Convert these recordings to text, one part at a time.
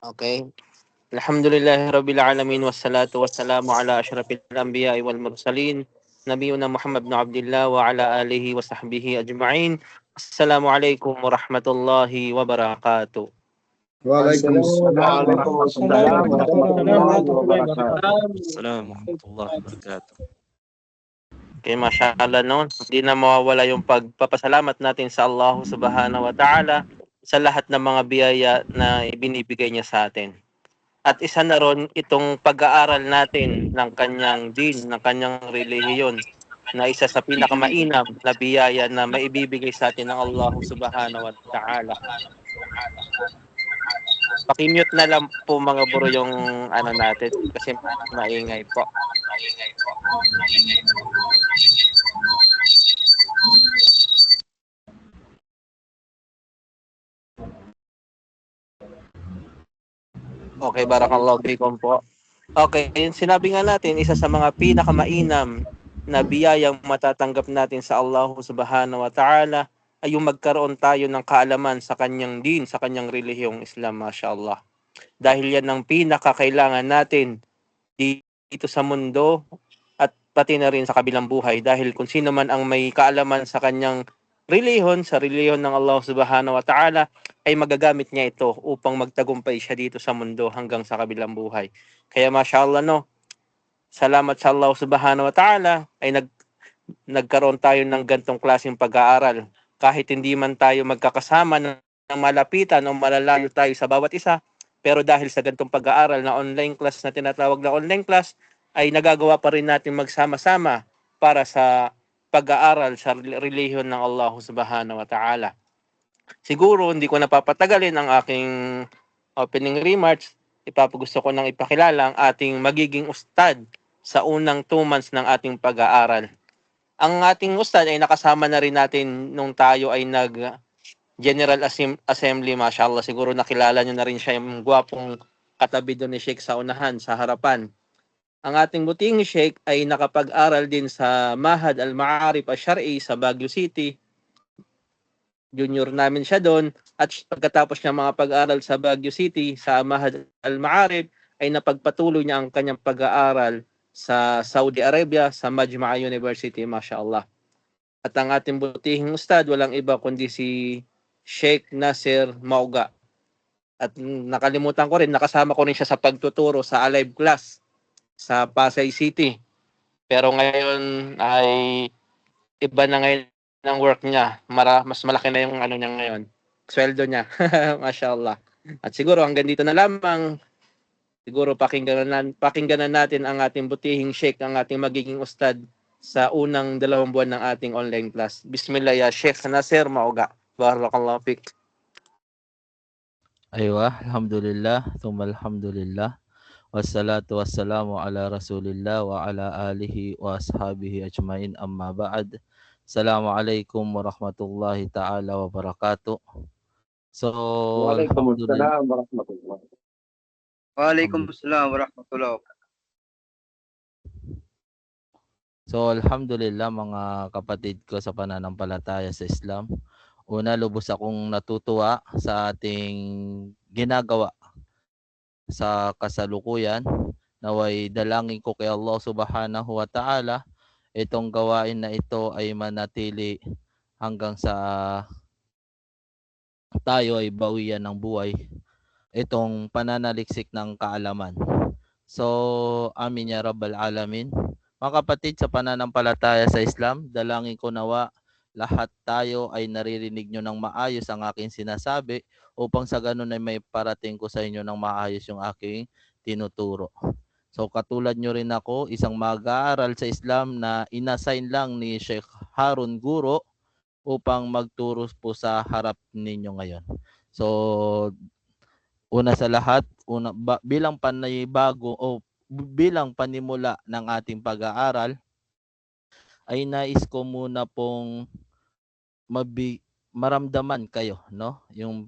Okay. Alhamdulillahi Rabbil Alamin wassalatu wassalamu ala asyrafil anbiya'i wal mursalin nabiyuna Muhammad bin Abdullah wa ala alihi wa sahbihi ajma'in. Assalamualaikum warahmatullahi wabarakatuh. Waalaikumsalam Waalaikumsalam warahmatullahi warahmatullahi wabarakatuh. wabarakatuh. Assalamualaikum warahmatullahi wabarakatuh. Okay, mashallah no. Hindi na mawawala yung pagpapasalamat natin sa Allah Subhanahu wa Ta'ala sa lahat ng mga biyaya na ibinibigay niya sa atin. At isa na ron itong pag-aaral natin ng kanyang din, ng kanyang relihiyon na isa sa pinakamainam na biyaya na maibibigay sa atin ng Allah Subhanahu wa Ta'ala. Paki-mute na lang po mga bro yung ano natin kasi maingay po. Okay, barakallahu fikum po. Okay, yung sinabi nga natin, isa sa mga pinakamainam na biyayang matatanggap natin sa Allah Subhanahu wa Ta'ala ay yung magkaroon tayo ng kaalaman sa kanyang din, sa kanyang relihiyong Islam, mashallah. Dahil yan ang pinakakailangan natin dito sa mundo at pati na rin sa kabilang buhay. Dahil kung sino man ang may kaalaman sa kanyang relihiyon, sa relihiyon ng Allah Subhanahu wa Ta'ala, ay magagamit niya ito upang magtagumpay siya dito sa mundo hanggang sa kabilang buhay. Kaya mashallah no, salamat sa Allah Subhanahu wa Ta'ala ay nagkaroon tayo ng gantong klaseng pag-aaral. Kahit hindi man tayo magkakasama ng malapitan o malalayo tayo sa bawat isa, pero dahil sa gantong pag-aaral na online class na tinatawag na online class, ay nagagawa pa rin natin magsama-sama para sa pag-aaral sa relihiyon ng Allah Subhanahu wa Ta'ala. Siguro hindi ko napapatagalin ang aking opening remarks. Ipapagusto ko nang ipakilala ang ating magiging ustad sa unang 2 months ng ating pag-aaral. Ang ating ustad ay nakasama na rin natin nung tayo ay General Assembly, mashallah. Siguro nakilala nyo na rin siya, yung gwapong katabi doon ni Sheikh sa unahan, sa harapan. Ang ating buting Sheikh ay nakapag-aral din sa Mahad Al-Ma'arif Al-Shar'i sa Baguio City. Junior namin siya doon. At pagkatapos niya mga pag-aral sa Baguio City, sa Mahad Al-Ma'arif, ay napagpatuloy niya ang kanyang pag-aaral sa Saudi Arabia, sa Majma'a University, mashallah. At ang ating butihing ustad, walang iba kundi si Sheikh Nasir Mauga. At nakalimutan ko rin, nakasama ko rin siya sa pagtuturo sa Alive Class sa Pasay City. Pero ngayon ay iba na ngayon ang work niya. Mas malaki na yung ano niya ngayon. Sweldo niya. Mashallah. At siguro hanggang dito na lamang. Siguro pakinggan natin ang ating butihing Sheikh, ang ating magiging ustad sa unang 2 buwan ng ating online class. Bismillah ya Sheikh Nasir Mauga. Barakallahu fik. Aywa, alhamdulillah, thumma alhamdulillah. Wassalatu wassalamu ala rasulillah wa ala alihi wa ashabihi ajmain amma ba'd. Assalamualaikum warahmatullahi ta'ala wabarakatuh. So, alhamdulillah. Waalaikumsalam warahmatullahi. Waalaikumsalam warahmatullahi wabarakatuh. So, alhamdulillah mga kapatid ko sa pananampalataya sa Islam. Una, lubos akong natutuwa sa ating ginagawa sa kasalukuyan. Naway dalangin ko kay Allah Subhanahu wa Ta'ala itong gawain na ito ay manatili hanggang sa tayo ay bawian ng buhay, itong pananaliksik ng kaalaman. So, amin ya Rabbal Alamin. Mga kapatid sa pananampalataya sa Islam, dalangin ko nawa lahat tayo ay naririnig nyo ng maayos ang aking sinasabi upang sa ganun ay may parating ko sa inyo ng maayos yung aking tinuturo. So katulad nyo rin ako, isang mag-aaral sa Islam na inassign lang ni Sheikh Harun Guro upang magturo po sa harap ninyo ngayon. So una sa lahat, bilang panibago o bilang panimula ng ating pag-aaral, ay nais ko muna pong maramdaman kayo, no? Yung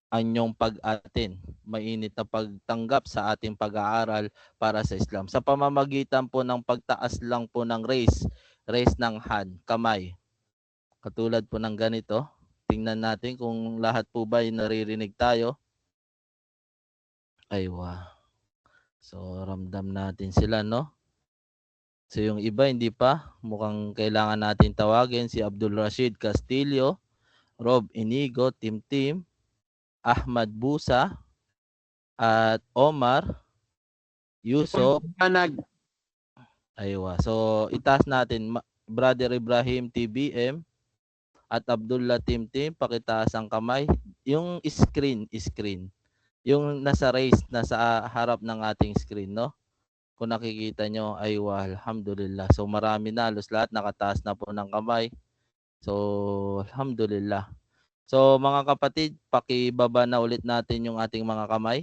anyong pag-atin, mainit na pagtanggap sa ating pag-aaral para sa Islam. Sa pamamagitan po ng pagtaas lang po ng raise ng hand, kamay. Katulad po ng ganito. Tingnan natin kung lahat po ba ay naririnig tayo. Aywa. So, ramdam natin sila, no? So, yung iba, hindi pa. Mukhang kailangan natin tawagin si Abdul Rashid Castillo, Rob Inigo, Tim, Ahmad Busa, at Omar, Yusuf. Aywa. So, itaas natin, Brother Ibrahim TBM at Abdullah Tim, pakitaas ang kamay. Yung screen. Yung nasa raise, nasa harap ng ating screen, no? Kung nakikita nyo, ay alhamdulillah. So marami na, halos lahat nakataas na po ng kamay. So alhamdulillah. So mga kapatid, pakibaba na ulit natin yung ating mga kamay.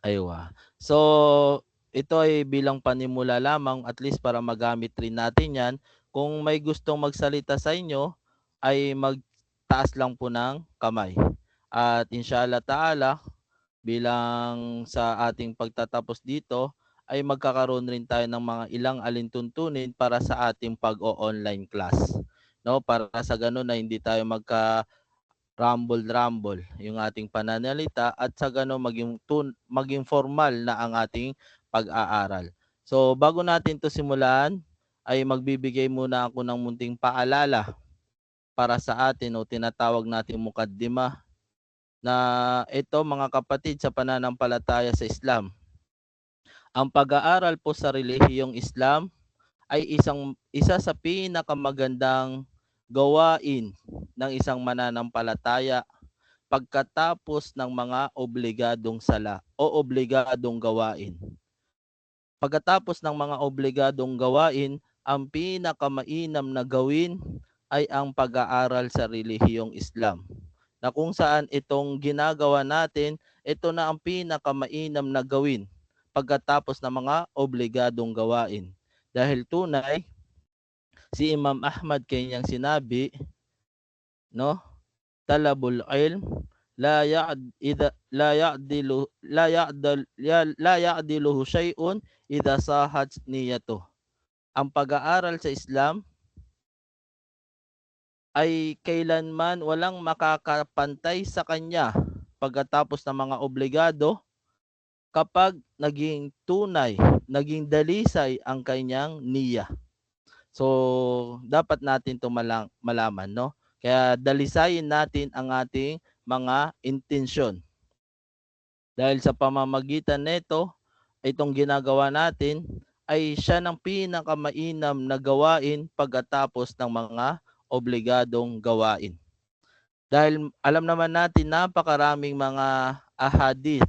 Aywa. So ito ay bilang panimula lamang, at least para magamit rin natin yan. Kung may gustong magsalita sa inyo, ay magtaas lang po ng kamay. At inshallah ta'ala, bilang sa ating pagtatapos dito ay magkakaroon rin tayo ng mga ilang alintuntunin para sa ating pag-o-online class, no? Para sa ganun na hindi tayo rumble yung ating pananalita, at sa ganun maging formal na ang ating pag-aaral. So bago natin to simulan, ay magbibigay muna ako ng munting paalala para sa atin, o tinatawag natin mukaddimah, na ito mga kapatid sa pananampalataya sa Islam. Ang pag-aaral po sa relihiyong Islam ay isa sa pinakamagandang gawain ng isang mananampalataya pagkatapos ng mga obligadong sala o obligadong gawain. Pagkatapos ng mga obligadong gawain, ang pinakamainam na gawin ay ang pag-aaral sa relihiyong Islam, na kung saan itong ginagawa natin, ito na ang pinakamainam na gawin pagkatapos ng mga obligadong gawain. Dahil tunay, si Imam Ahmad kanyang sinabi, no? Talabul ilm la ya'diluhu shay'un idha sahat niyatuh. Ang pag-aaral sa Islam ay kailanman walang makakapantay sa kanya pagkatapos ng mga obligado kapag naging tunay, naging dalisay ang kanyang niya. So, dapat natin ito malaman, no? Kaya dalisayin natin ang ating mga intensyon. Dahil sa pamamagitan nito, itong ginagawa natin ay siya ng pinakamainam na gawain pagkatapos ng mga obligadong gawain. Dahil alam naman natin napakaraming mga ahadith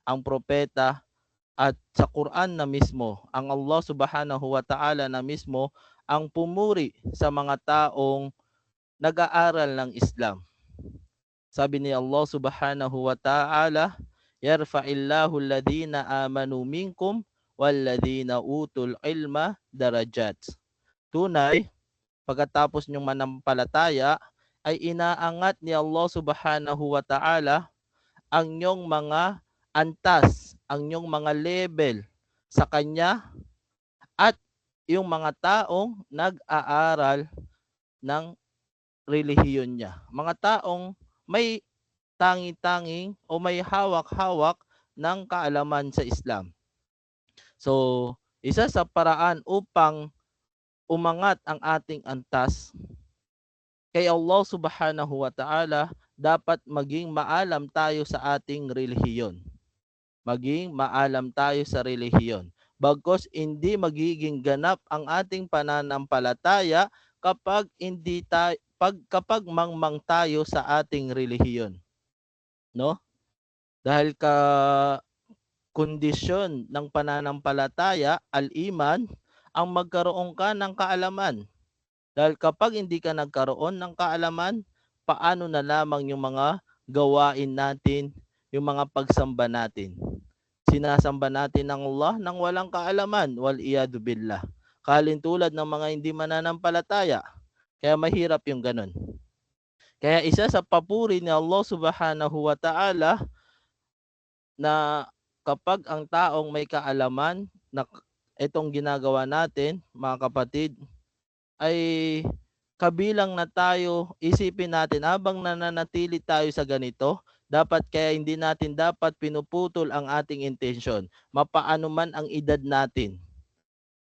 ang propeta at sa Quran na mismo, ang Allah subhanahu wa ta'ala na mismo ang pumuri sa mga taong nag-aaral ng Islam. Sabi ni Allah subhanahu wa ta'ala, yarfa'illahu alladhina amanu minkum walladhina utul ilma darajat. Tunay, pagkatapos nyong manampalataya, ay inaangat ni Allah subhanahu wa ta'ala ang nyong mga antas, ang nyong mga level sa Kanya, at yung mga taong nag-aaral ng relihiyon niya. Mga taong may tangi-tanging o may hawak-hawak ng kaalaman sa Islam. So, isa sa paraan upang umangat ang ating antas kay Allah subhanahu wa ta'ala, dapat maging maalam tayo sa ating relihiyon. Maging maalam tayo sa relihiyon. Bagkus hindi magiging ganap ang ating pananampalataya kapag kapag mangmang tayo sa ating relihiyon. No? Dahil kondisyon ng pananampalataya, al-iman, ang magkaroon ka ng kaalaman. Dahil kapag hindi ka nagkaroon ng kaalaman, paano na lamang yung mga gawain natin, yung mga pagsamba natin? Sinasamba natin ng Allah nang walang kaalaman, wal iyadu billah. Kalintulad ng mga hindi mananampalataya. Kaya mahirap yung ganun. Kaya isa sa papuri ni Allah subhanahu wa ta'ala na kapag ang taong may kaalaman na itong ginagawa natin, mga kapatid, ay kabilang na tayo, isipin natin, habang nananatili tayo sa ganito, Kaya hindi natin dapat pinuputol ang ating intensyon. Mapaano man ang edad natin.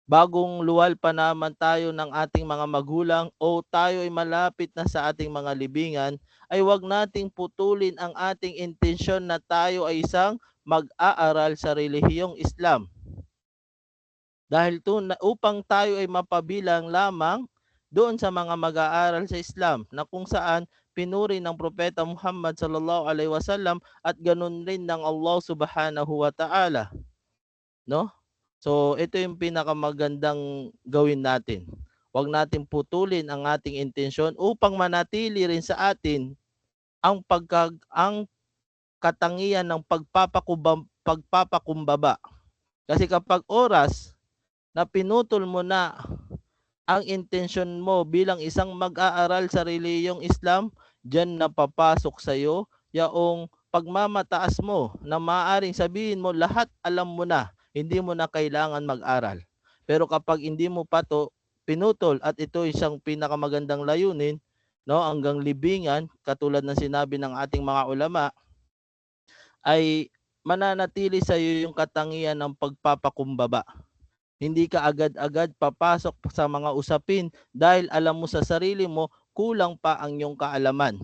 Bagong luwal pa naman tayo ng ating mga magulang o tayo ay malapit na sa ating mga libingan, ay huwag nating putulin ang ating intensyon na tayo ay isang mag-aaral sa relihiyong Islam. Dahil upang tayo ay mapabilang lamang doon sa mga mag-aaral sa Islam na kung saan pinuri ng Propeta Muhammad sallallahu alaihi wasallam at ganun rin ng Allah subhanahu wa ta'ala. No? So, ito yung pinakamagandang gawin natin. Huwag natin putulin ang ating intensyon upang manatili rin sa atin ang katangian ng pagpapakumbaba. Kasi kapag oras na pinutol mo na ang intensyon mo bilang isang mag-aaral sa relihiyong Islam, diyan napapasok sa iyo yaong pagmamataas mo na maaaring sabihin mo lahat alam mo na. Hindi mo na kailangan mag-aral. Pero kapag hindi mo pa to pinutol at ito isang pinakamagandang layunin, no, hanggang libingan, katulad ng sinabi ng ating mga ulama, ay mananatili sa iyo yung katangian ng pagpapakumbaba. Hindi ka agad-agad papasok sa mga usapin dahil alam mo sa sarili mo kulang pa ang iyong kaalaman.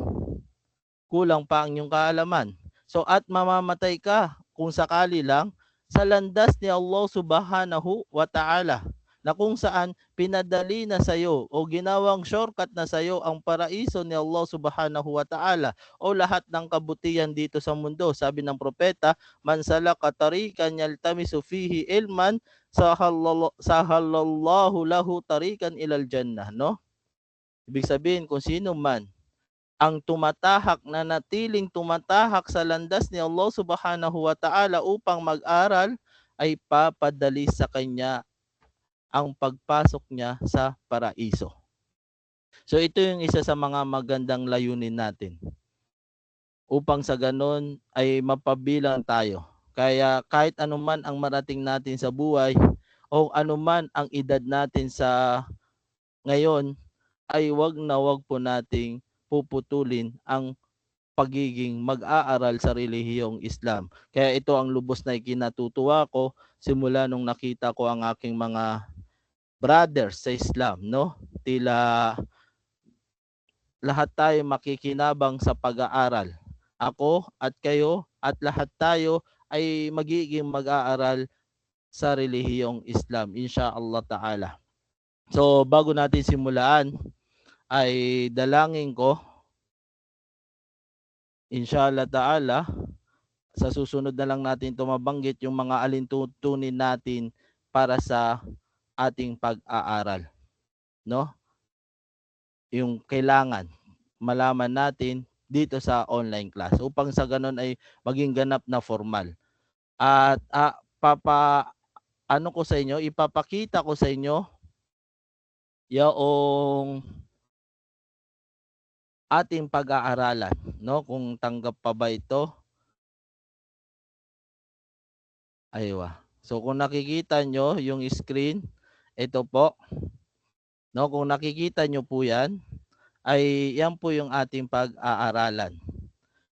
Kulang pa ang iyong kaalaman. So at mamamatay ka kung sakali lang sa landas ni Allah subhanahu wa ta'ala na kung saan pinadali na sa iyo o ginawang shortcut na sa iyo ang paraiso ni Allah subhanahu wa ta'ala o lahat ng kabutihan dito sa mundo. Sabi ng propeta, man salaka tariqan yaltamisu fihi ilman sahalallahu lahu tariqan ilal jannah, no? Ibig sabihin kung sino man ang natiling tumatahak sa landas ni Allah subhanahu wa ta'ala upang mag-aral, ay papadali sa kanya ang pagpasok niya sa paraiso. So ito yung isa sa mga magandang layunin natin. Upang sa ganon ay mapabilang tayo. Kaya kahit anuman ang marating natin sa buhay o anuman ang edad natin sa ngayon, ay wag po nating puputulin ang pagiging mag-aaral sa relihiyong Islam. Kaya ito ang lubos na ikinatutuwa ko simula nung nakita ko ang aking mga brothers sa Islam, no? Tila lahat tayo makikinabang sa pag-aaral. Ako at kayo at lahat tayo ay magiging mag-aaral sa relihiyong Islam, inshallah ta'ala. So bago natin simulaan, ay dalangin ko, inshallah ta'ala, sa susunod na lang natin ito mabanggit yung mga alintutunin natin para sa ating pag-aaral, no? Yung kailangan malaman natin dito sa online class upang sa ganun ay maging ganap na formal. At ipapakita ko sa inyo yung ating pag-aaralan, no? Kung tanggap pa ba ito. Aywa. So kung nakikita nyo yung screen, ito po. No, kung nakikita nyo po yan, ay yan po yung ating pag-aaralan.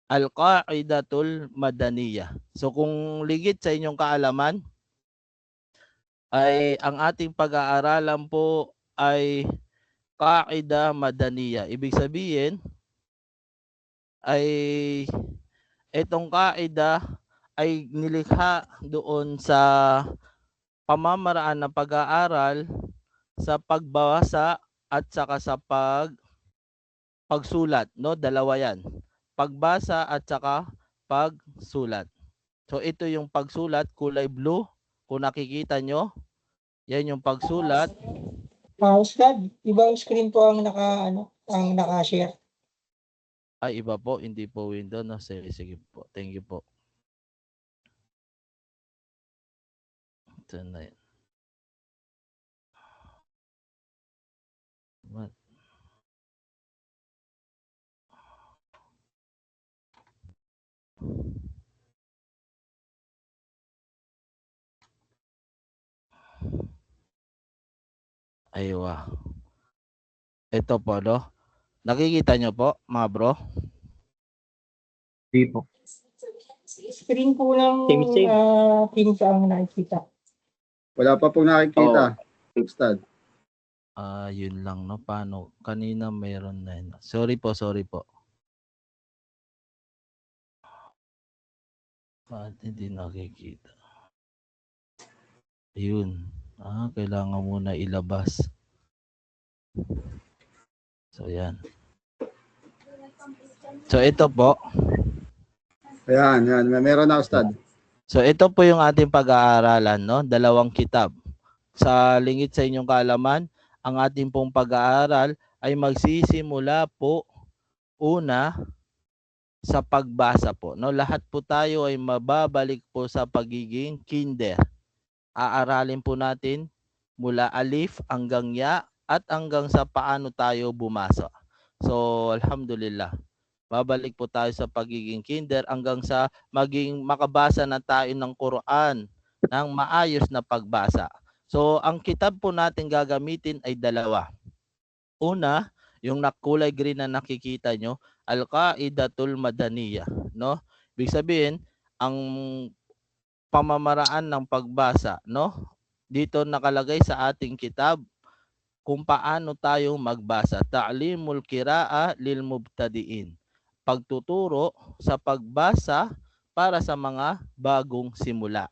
Al-Qa'idatul Madaniyah. So kung ligid sa inyong kaalaman, ay ang ating pag-aaralan po ay Qa'ida Madaniyah. Ibig sabihin ay itong kaida ay nilikha doon sa pamamaraan ng pag-aaral sa pagbabasa at saka sa pagsulat, no? Dalawa yan. Pagbasa at saka pagsulat. So ito yung pagsulat, kulay blue. Kung nakikita nyo, yan yung pagsulat. Ustad, ibang screen po ang naka-share. Ay, iba po, hindi po window, no? Sige po. Thank you po. Ito na yan. What? Aywa. Ito po, no? Nakikita nyo po, mga bro? Di po. Screen po ng Same. team sa ang nakikita. Wala pa pong nakikita. Ustad. Yun lang, no? Paano? Kanina mayroon na yun. Sorry po. Bakit hindi nakikita? Yun. Kailangan muna ilabas. So, yan. So, ito po. Ayan. Meron na, Ustad. So, ito po yung ating pag-aaralan, no? 2 kitab. Sa lingid sa inyong kaalaman, ang ating pong pag-aaral ay magsisimula po una sa pagbasa po, no? Lahat po tayo ay mababalik po sa pagiging kinder. Aaralin po natin mula alif hanggang ya at hanggang sa paano tayo bumasa. So, alhamdulillah. Babalik po tayo sa pagiging kinder hanggang sa maging makabasa na tayo ng Quran ng maayos na pagbasa. So, ang kitab po natin gagamitin ay 2. Una, yung kulay green na nakikita nyo, Al-Qaidatul Madaniyah, no? Ibig sabihin, ang pamamaraan ng pagbasa, no? Dito nakalagay sa ating kitab kung paano tayo magbasa. Ta'limul qira'a lil mubtadi'in. Pagtuturo sa pagbasa para sa mga bagong simula,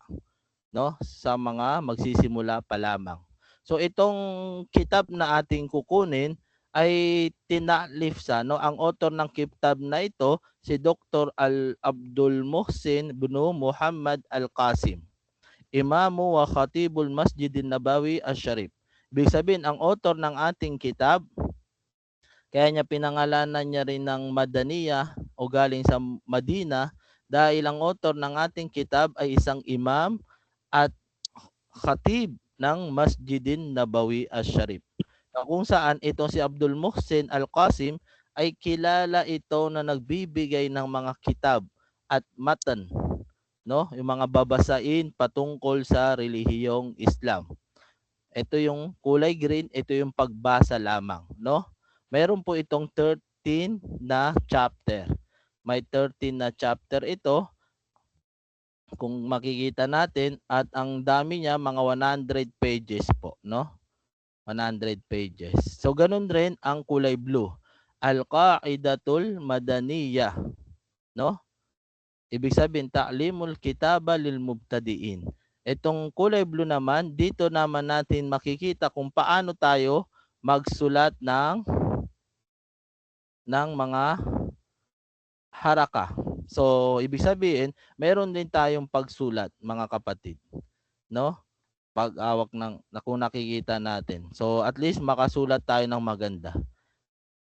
no? Sa mga magsisimula pa lamang. So itong kitab na ating kukunin ay tinalif sa, no? Ang author ng kitab na ito si Dr. Abdul Muhsin bin Muhammad Al-Qasim, Imamu wa Khatibul Masjidin Nabawi Asy-Syarif. Ibig sabihin, ang author ng ating kitab, kaya niya pinangalanan niya rin ng Madaniyah o galing sa Madina dahil ang author ng ating kitab ay isang imam at khatib ng Masjidin Nabawi Asy-Syarif. Kung saan itong si Abdul Muhsin Al-Qasim ay kilala ito na nagbibigay ng mga kitab at matan, no? Yung mga babasain patungkol sa relihiyong Islam. Ito yung kulay green, ito yung pagbasa lamang, no? Meron po itong 13 na chapter. May 13 na chapter ito kung makikita natin, at ang dami niya mga 100 pages po, no? 100 pages. So ganun rin ang kulay blue, Al-Qaidatul Madaniyah, no? Ibig sabihin, ta'limul kitaba lil mubtadiin. Itong kulay blue naman, dito naman natin makikita kung paano tayo magsulat ng mga haraka. So, ibig sabihin, meron din tayong pagsulat, mga kapatid, no? Pag-awak ng kung nakikita natin. So, at least makasulat tayo ng maganda.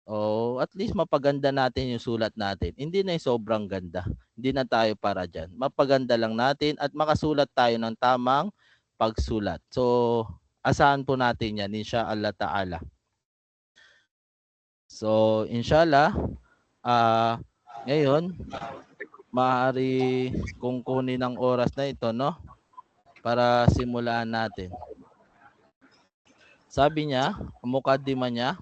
O at least mapaganda natin yung sulat natin. Hindi na yung sobrang ganda. Hindi na tayo para dyan. Mapaganda lang natin at makasulat tayo ng tamang pagsulat. So, asahan po natin yan, inshallah ta'ala. So, inshallah, ngayon, maaari kung kunin ang oras na ito, no? Para simulan natin. Sabi niya, mukaddima niya,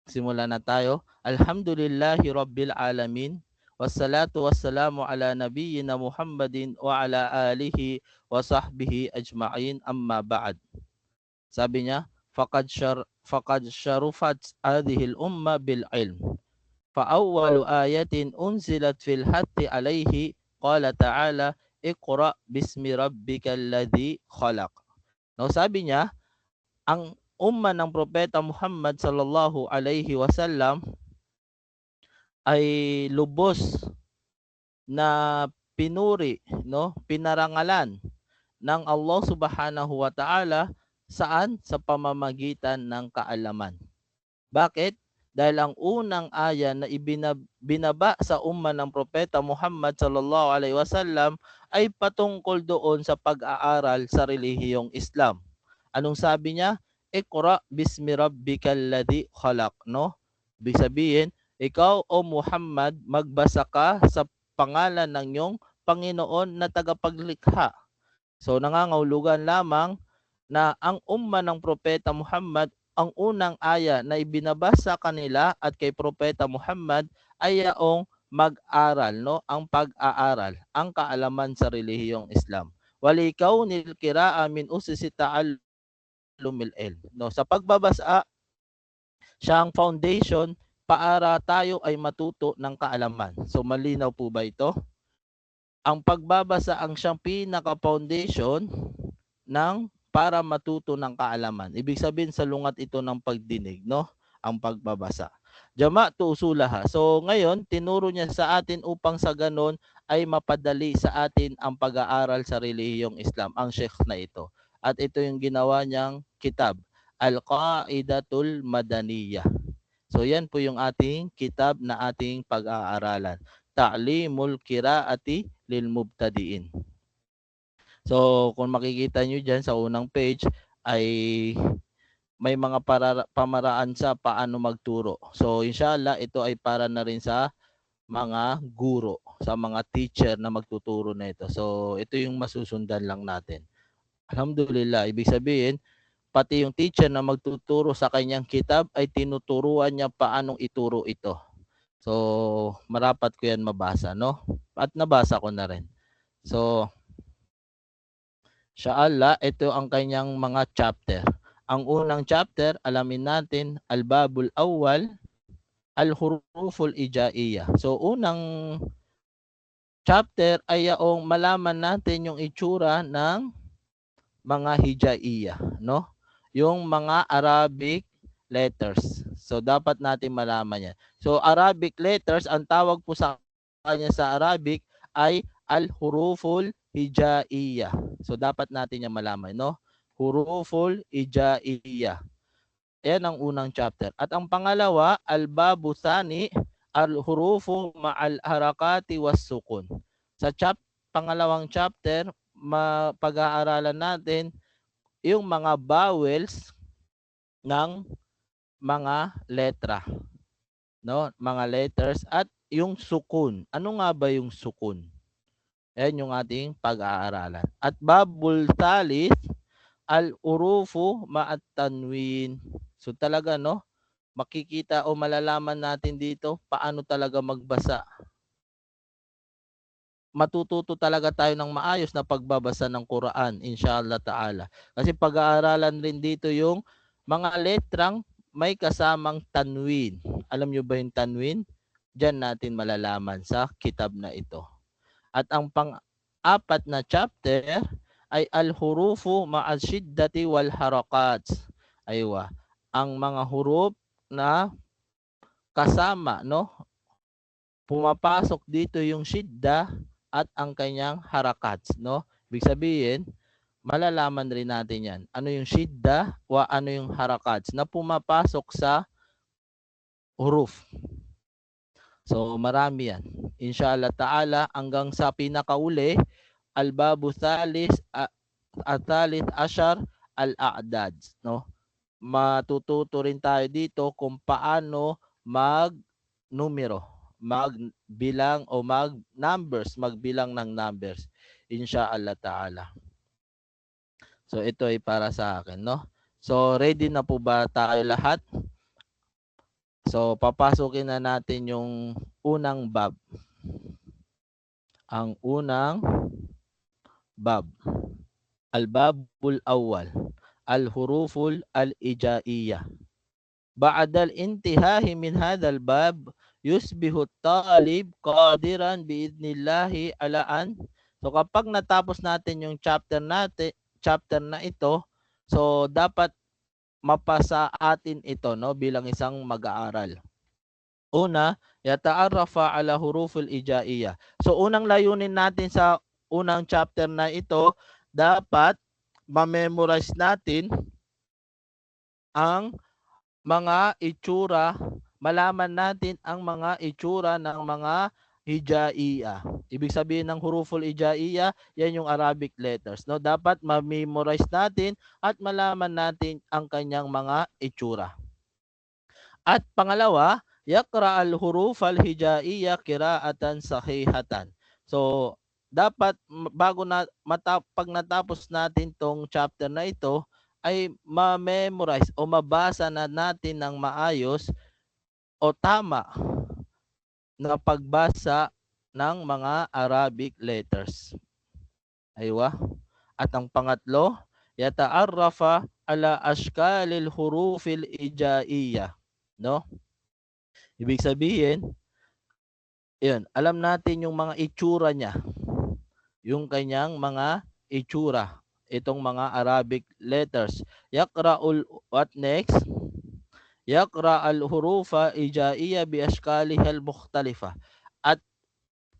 simulan na tayo. Alhamdulillahi Rabbil Alamin. Wassalatu wassalamu ala nabiyyina Muhammadin wa ala alihi wa sahbihi ajma'in, amma ba'd. Sabi niya, faqad syarufat hadhihi al-umma bil ilm. Fa awwalu ayatin unzilat fil hatti alayhi qala ta'ala iqra bismi rabbikal ladzi khalaq. No, sabi niya, ang umma ng propeta Muhammad sallallahu alaihi wasallam ay lubos na pinuri, no, pinarangalan ng Allah Subhanahu wa Ta'ala. Saan? Sa pamamagitan ng kaalaman. Bakit? Dahil ang unang aya na binaba sa umma ng propeta Muhammad sallallahu alaihi wasallam ay patungkol doon sa pag-aaral sa relihiyong Islam. Anong sabi niya? Iqra bismi rabbikal ladzi khalaq, no? Ibig sabihin, ikaw o Muhammad, magbasa ka sa pangalan ng iyong Panginoon na tagapaglikha. So nangangahulugan lamang na ang umma ng propeta Muhammad, ang unang aya na ibinabasa kanila at kay propeta Muhammad ay yaong mag-aral, no? Ang pag-aaral, ang kaalaman sa relihiyong Islam. Walikaw nil kiraa min usisi ta'allumil ilm, no? Sa pagbabasa, siya ang foundation para tayo ay matuto ng kaalaman. So malinaw po ba ito? Ang pagbabasa ang siyang pinaka-foundation ng para matuto ng kaalaman. Ibig sabihin sa lungat ito ng pagdinig, no? Ang pagbabasa. Jama'tu usulaha. So ngayon, tinuro niya sa atin upang sa ganon ay mapadali sa atin ang pag-aaral sa relihiyong Islam, ang sheikh na ito. At ito yung ginawa niyang kitab, Al-Qaidatul Madaniyah. So yan po yung ating kitab na ating pag-aaralan. Ta'limul Qiraati lil Mubtadiin. So kung makikita nyo dyan sa unang page ay may mga pamaraan sa paano magturo. So inshallah ito ay para na rin sa mga guro, sa mga teacher na magtuturo na ito. So ito yung masusundan lang natin. Alhamdulillah, ibig sabihin pati yung teacher na magtuturo sa kanyang kitab ay tinuturuan niya paanong ituro ito. So marapat ko yan mabasa, no? At nabasa ko na rin. So Inshallah, ito ang kanyang mga chapter. Ang unang chapter, alamin natin, Al-Babul Awwal, Al-Huruful Ijaiyah. So, unang chapter ay yung malaman natin yung itsura ng mga Hijaiyah, no? Yung mga Arabic letters. So, dapat natin malaman yan. So, Arabic letters, ang tawag po sa kanya sa Arabic ay Al-Huruful Hijaiyah. So dapat natin yung malaman, no? Huruful Hijaiyah. Yan ang unang chapter. At ang pangalawa, Al-Babu Thani, Al-Hurufu Ma'al Harakati Was Sukun. Sa pangalawang chapter, pag-aaralan natin yung mga vowels ng mga letra, no? Mga letters at yung sukun. Ano nga ba yung sukun? Yan yung ating pag-aaralan. At babul thalith, al-urufu ma'at tanwin. So talaga, no, makikita o malalaman natin dito paano talaga magbasa. Matututo talaga tayo ng maayos na pagbabasa ng Quran, inshallah ta'ala. Kasi pag-aaralan rin dito yung mga letrang may kasamang tanwin. Alam nyo ba yung tanwin? Diyan natin malalaman sa kitab na ito. At ang pang-apat na chapter ay al-hurufu ma'al shiddati wal harakats. Aywa, ang mga huruf na kasama, no? Pumapasok dito yung shidda at ang kanyang harakats, no? Ibig sabihin, malalaman rin natin yan. Ano yung shidda o ano yung harakats na pumapasok sa huruf. So marami yan. Inshallah ta'ala hanggang sa pinakauli, Al-Babu Thalith Thalith Ashar Al-A'dad, no? Matututo rin tayo dito kung paano mag-numero, magbilang o magbilang ng numbers. Inshallah ta'ala. So ito ay para sa akin, no? So ready na po ba tayo lahat? So, papasukin na natin yung unang bab. Ang unang bab. Al-Babul Awwal. Al-Huruful Al-Ijaiyah. Ba'dal intihahi min hadal bab, yusbihu talib qadiran biidnillahi alaan. So, kapag natapos natin yung chapter na ito, so dapat mapasa atin ito, no, bilang isang mag-aaral. Una, yata'arrafa ala huruful ijaiyah. So unang layunin natin sa unang chapter na ito, dapat ma-memorize natin ang mga itsura, malaman natin ang mga itsura ng mga hijaiyah. Ibig sabihin ng huruful ijaiyah, yan yung Arabic letters, no? Dapat ma-memorize natin at malaman natin ang kanyang mga itsura. At pangalawa, yaqra al-huruf al-hijaiyah qira'atan sahihatan. So, dapat pag natapos natin tong chapter na ito, ay ma-memorize o mabasa na natin ng maayos o tama na pagbasa ng mga Arabic letters. Aywa. At ang pangatlo, yata'arrafa ala ashkalil hurufil ijaiyah. No? Ibig sabihin, yun, alam natin yung mga itsura niya. Yung kanyang mga itsura. Itong mga Arabic letters. Yaqra'ul, what next? Yaqra al-hurufa ijaiyah bi ashkalihal mukhtalifa. At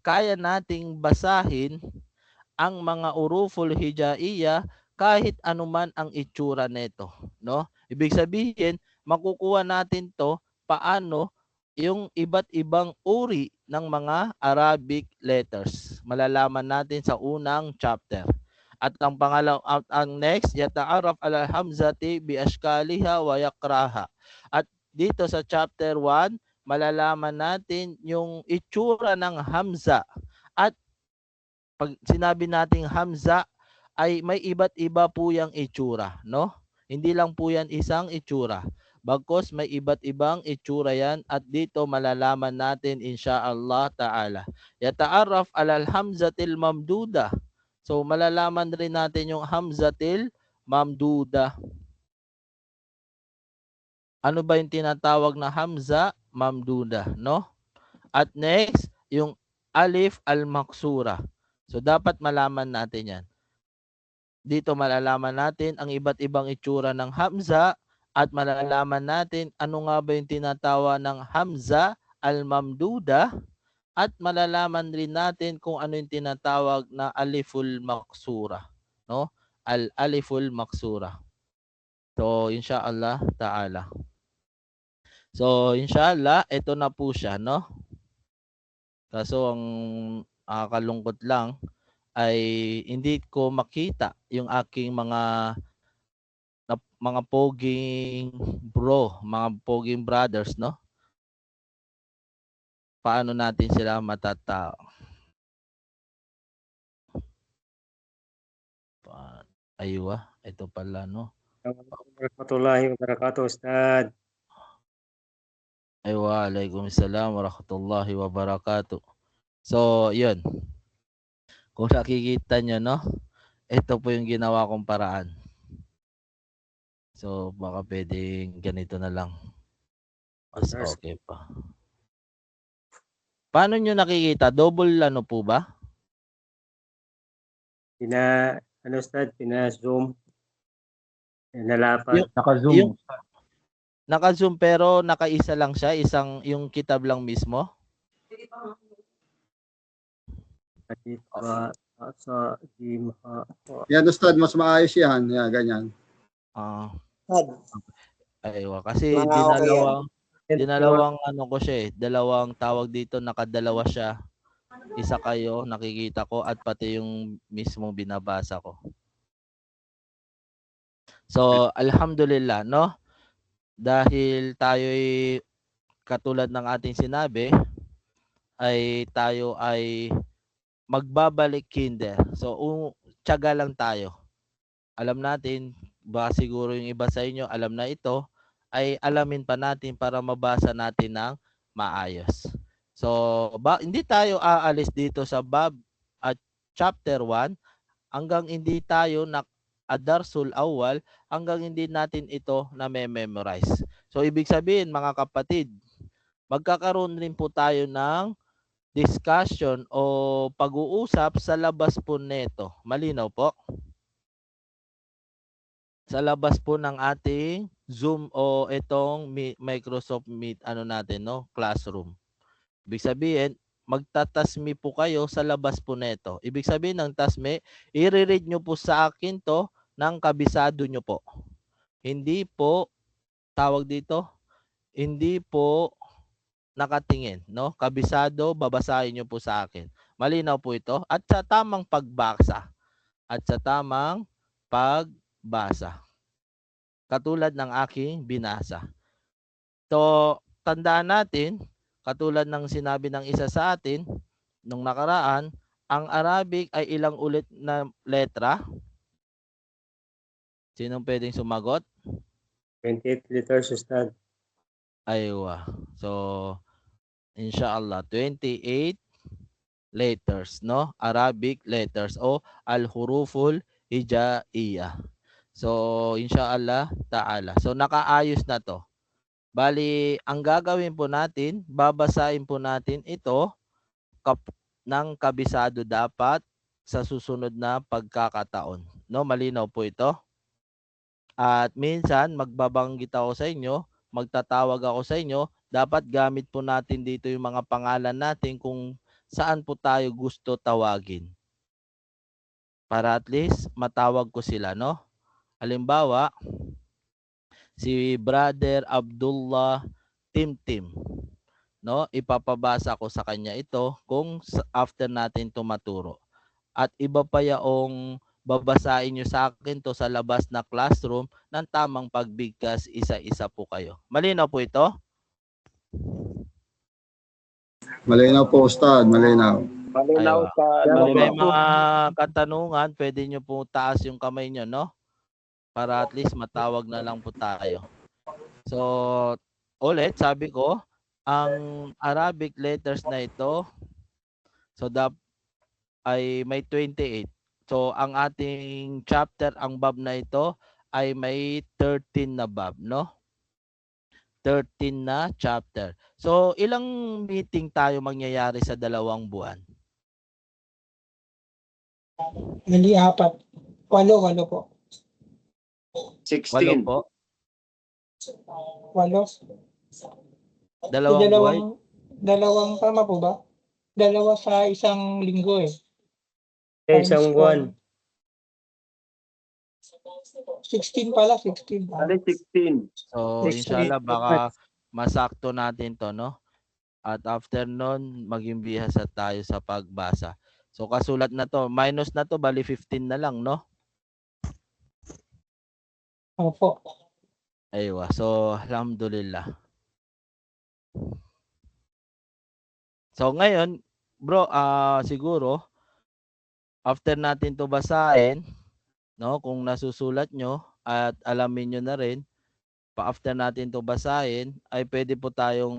kaya nating basahin ang mga uruful hijaiyah kahit anuman ang itsura nito, no? Ibig sabihin, makukuha natin 'to paano yung iba't ibang uri ng mga Arabic letters. Malalaman natin sa unang chapter. At ang ang next, yata'araf ala hamzati bi ashkaliha wa yaqraha. At dito sa chapter 1, malalaman natin yung itsura ng hamza. At pag sinabi nating hamza ay may iba't iba po yang itsura, no? Hindi lang po yan isang itsura. Bagkus may iba't ibang itsura yan at dito malalaman natin insyaallah ta'ala. Yata'arraf alal hamzatil mamduda. So malalaman rin natin yung hamzatil mamduda. Ano ba yung tinatawag na hamza mamduda, no? At next, yung alif al-maksura. So dapat malaman natin yan. Dito malalaman natin ang iba't ibang itsura ng hamza at malalaman natin ano nga ba yung tinatawag ng hamza al-mamduda at malalaman rin natin kung ano yung tinatawag na aliful maksura, no? Al-aliful maksura. So insyaallah ta'ala. So insyaallah ito na po siya, no? Kaso ang kalungkot lang ay hindi ko makita yung aking mga poging bro, mga poging brothers, no? Paano natin sila matatao? Aywa, ito pala, no? Warahmatullahi wabarakatuh, Ustad. Aywa, alaikumussalam warahmatullahi wabarakatuh. So, yun. Kung nakikita nyo, no? Ito po yung ginawa kong paraan. So, baka pwedeng ganito na lang. Mas okay pa. Paano nyo nakikita? Double ano po ba? Ustad, pina-zoom. Nalapat. Naka-zoom. Naka-zoom pero nakaisa lang siya, isang yung kitab lang mismo. Yan, Ustad, mas maayos yan. Yan, ganyan. Aywa, kasi dinalawang ano ko siya eh. Dalawang tawag dito, nakadalawa siya. Isa kayo, nakikita ko, at pati yung mismo binabasa ko. So, alhamdulillah, no? Dahil tayo'y katulad ng ating sinabi, ay tayo ay magbabalik kinder. So, tiyaga lang tayo. Alam natin, baka siguro yung iba sa inyo, alam na ito, ay alamin pa natin para mabasa natin ng maayos. So, hindi tayo aalis dito sa bab at chapter 1 hanggang hindi tayo Ad-Darsul Awwal hanggang hindi natin ito na memorize. So, ibig sabihin mga kapatid, magkakaroon rin po tayo ng discussion o pag-uusap sa labas po neto. Malinaw po? Sa labas po ng ating Zoom o itong Microsoft Meet natin, no? Classroom. Ibig sabihin, magtatasmi po kayo sa labas po neto. Ibig sabihin ng tasmi, i-read nyo po sa akin to ng kabisado nyo po. Hindi po, tawag dito, hindi po nakatingin, no? Kabisado, babasahin nyo po sa akin. Malinaw po ito. At sa tamang pagbasa. At sa tamang pagbasa. Katulad ng aking binasa. So, tandaan natin, katulad ng sinabi ng isa sa atin, nung nakaraan, ang Arabic ay ilang ulit na letra? Sinong pwedeng sumagot? 28 letters, Ustad. Aywa. So, Inshallah, 28 letters, no? Arabic letters o al-huruful hijaiyah. So, inshallah ta'ala. So, nakaayos na to. Bali, ang gagawin po natin, babasahin po natin ito ng kabisado dapat sa susunod na pagkakataon. No, malinaw po ito. At minsan, magbabanggit ako sa inyo, magtatawag ako sa inyo, dapat gamit po natin dito yung mga pangalan natin kung saan po tayo gusto tawagin. Para at least matawag ko sila, no? Halimbawa, si Brother Abdullah Timtim, no? Ipapabasa ko sa kanya ito kung after natin tumaturo. At iba pa yaong babasahin nyo sa akin to sa labas na classroom ng tamang pagbigkas, isa-isa po kayo. Malinaw po ito? Malinaw po, Ustad. Malinaw. Malinaw Aywa. sa Kung may malinaw po. mga katanungan, pwede nyo po taas yung kamay nyo, no? Para at least matawag na lang po tayo. So, ulit, sabi ko, ang Arabic letters na ito, so ay may 28. So, ang ating chapter, ang bab na ito, ay may 13 na bab, no? 13 na chapter. So, ilang meeting tayo mangyayari sa 2 buwan? Mali 4. 8 po. 8 16. po. 8. Dalawang buwan. Dalawang, tama po ba? 2 sa isang linggo eh. Isang buwan. 16 pala, 16. Ano 16? So, 16. inshallah, baka masakto natin to, no? At after nun, maging bihasa tayo sa pagbasa. So, kasulat na to. Minus na to, bali 15 na lang, no? Opo. Aywa. So, alhamdulillah. So, ngayon, bro, siguro, after natin to basahin, no, kung nasusulat nyo at alamin nyo na rin, after natin to basahin, ay pwede po tayong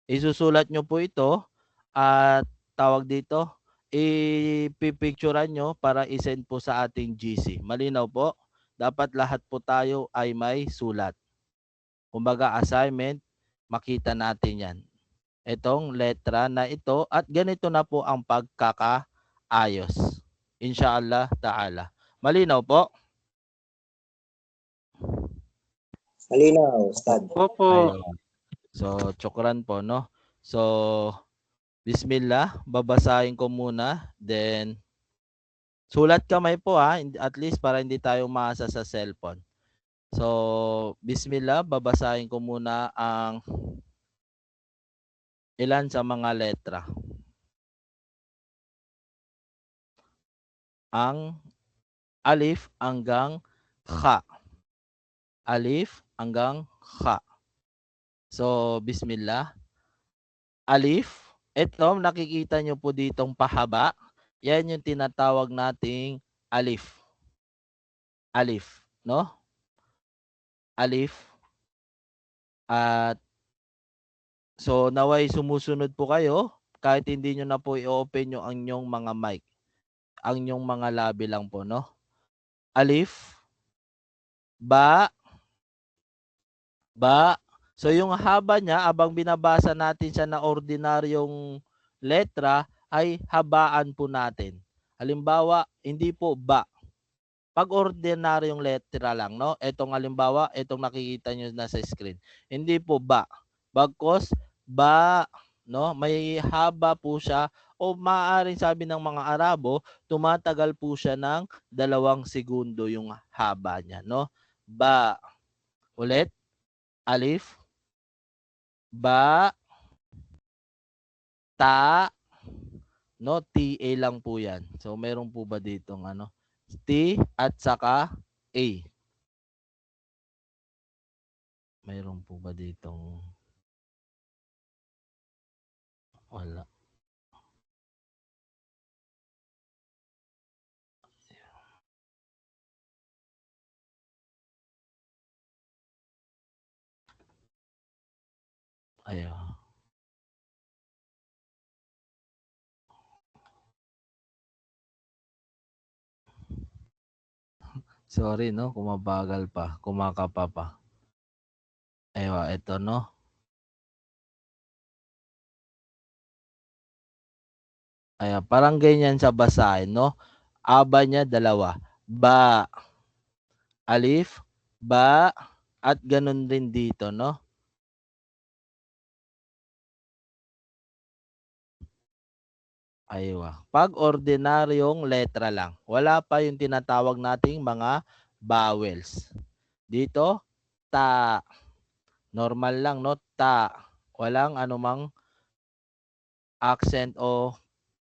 isusulat nyo po ito at tawag dito, ipipicturean nyo para isend po sa ating GC. Malinaw po? Dapat lahat po tayo ay may sulat. Kumbaga assignment, makita natin yan. Itong letra na ito at ganito na po ang pagkakaayos. Inshallah ta'ala. Malinaw po? Malinaw, Ustad. Opo. Ayun. So, chokran po, no? So, bismillah, babasahin ko muna. Then, sulat kamay po ha, at least para hindi tayo maasa sa cellphone. So, bismillah, babasahin ko muna ang ilan sa mga letra. Ang alif hanggang kha. Alif hanggang kha. So, bismillah. Alif, ito nakikita nyo po ditong pahaba. Yan yung tinatawag nating alif. Alif, no? Alif. At so naway sumusunod po kayo kahit hindi nyo na po i-open yung inyong mga mic. Ang inyong mga labi lang po, no? Alif. Ba. Ba. So yung haba niya, abang binabasa natin siya na ordinaryong letra, ay habaan po natin. Halimbawa, hindi po ba. Pag ordinaryong letra lang, no? Etong halimbawa, etong nakikita nyo na sa screen. Hindi po ba. Bagkos, ba, no? May haba po siya o maaaring sabi ng mga Arabo, tumatagal po siya ng 2 segundo yung haba niya, no? Ba. Ulit. Alif. Ba. Ta. No, TA lang po yan. So, meron po ba ditong ano? T at saka A. Mayroon po ba ditong wala? Ayun. Sorry, no? Kumabagal pa. Kumakapa pa. Aywa, ito, no? Ayan, parang ganyan sa basahin, no? Aba niya, dalawa. Ba, alif, ba, at ganun din dito, no? Aywa. Pag ordinaryong letra lang, wala pa yung tinatawag nating mga vowels. Dito, ta. Normal lang, no? Ta. Walang anumang accent o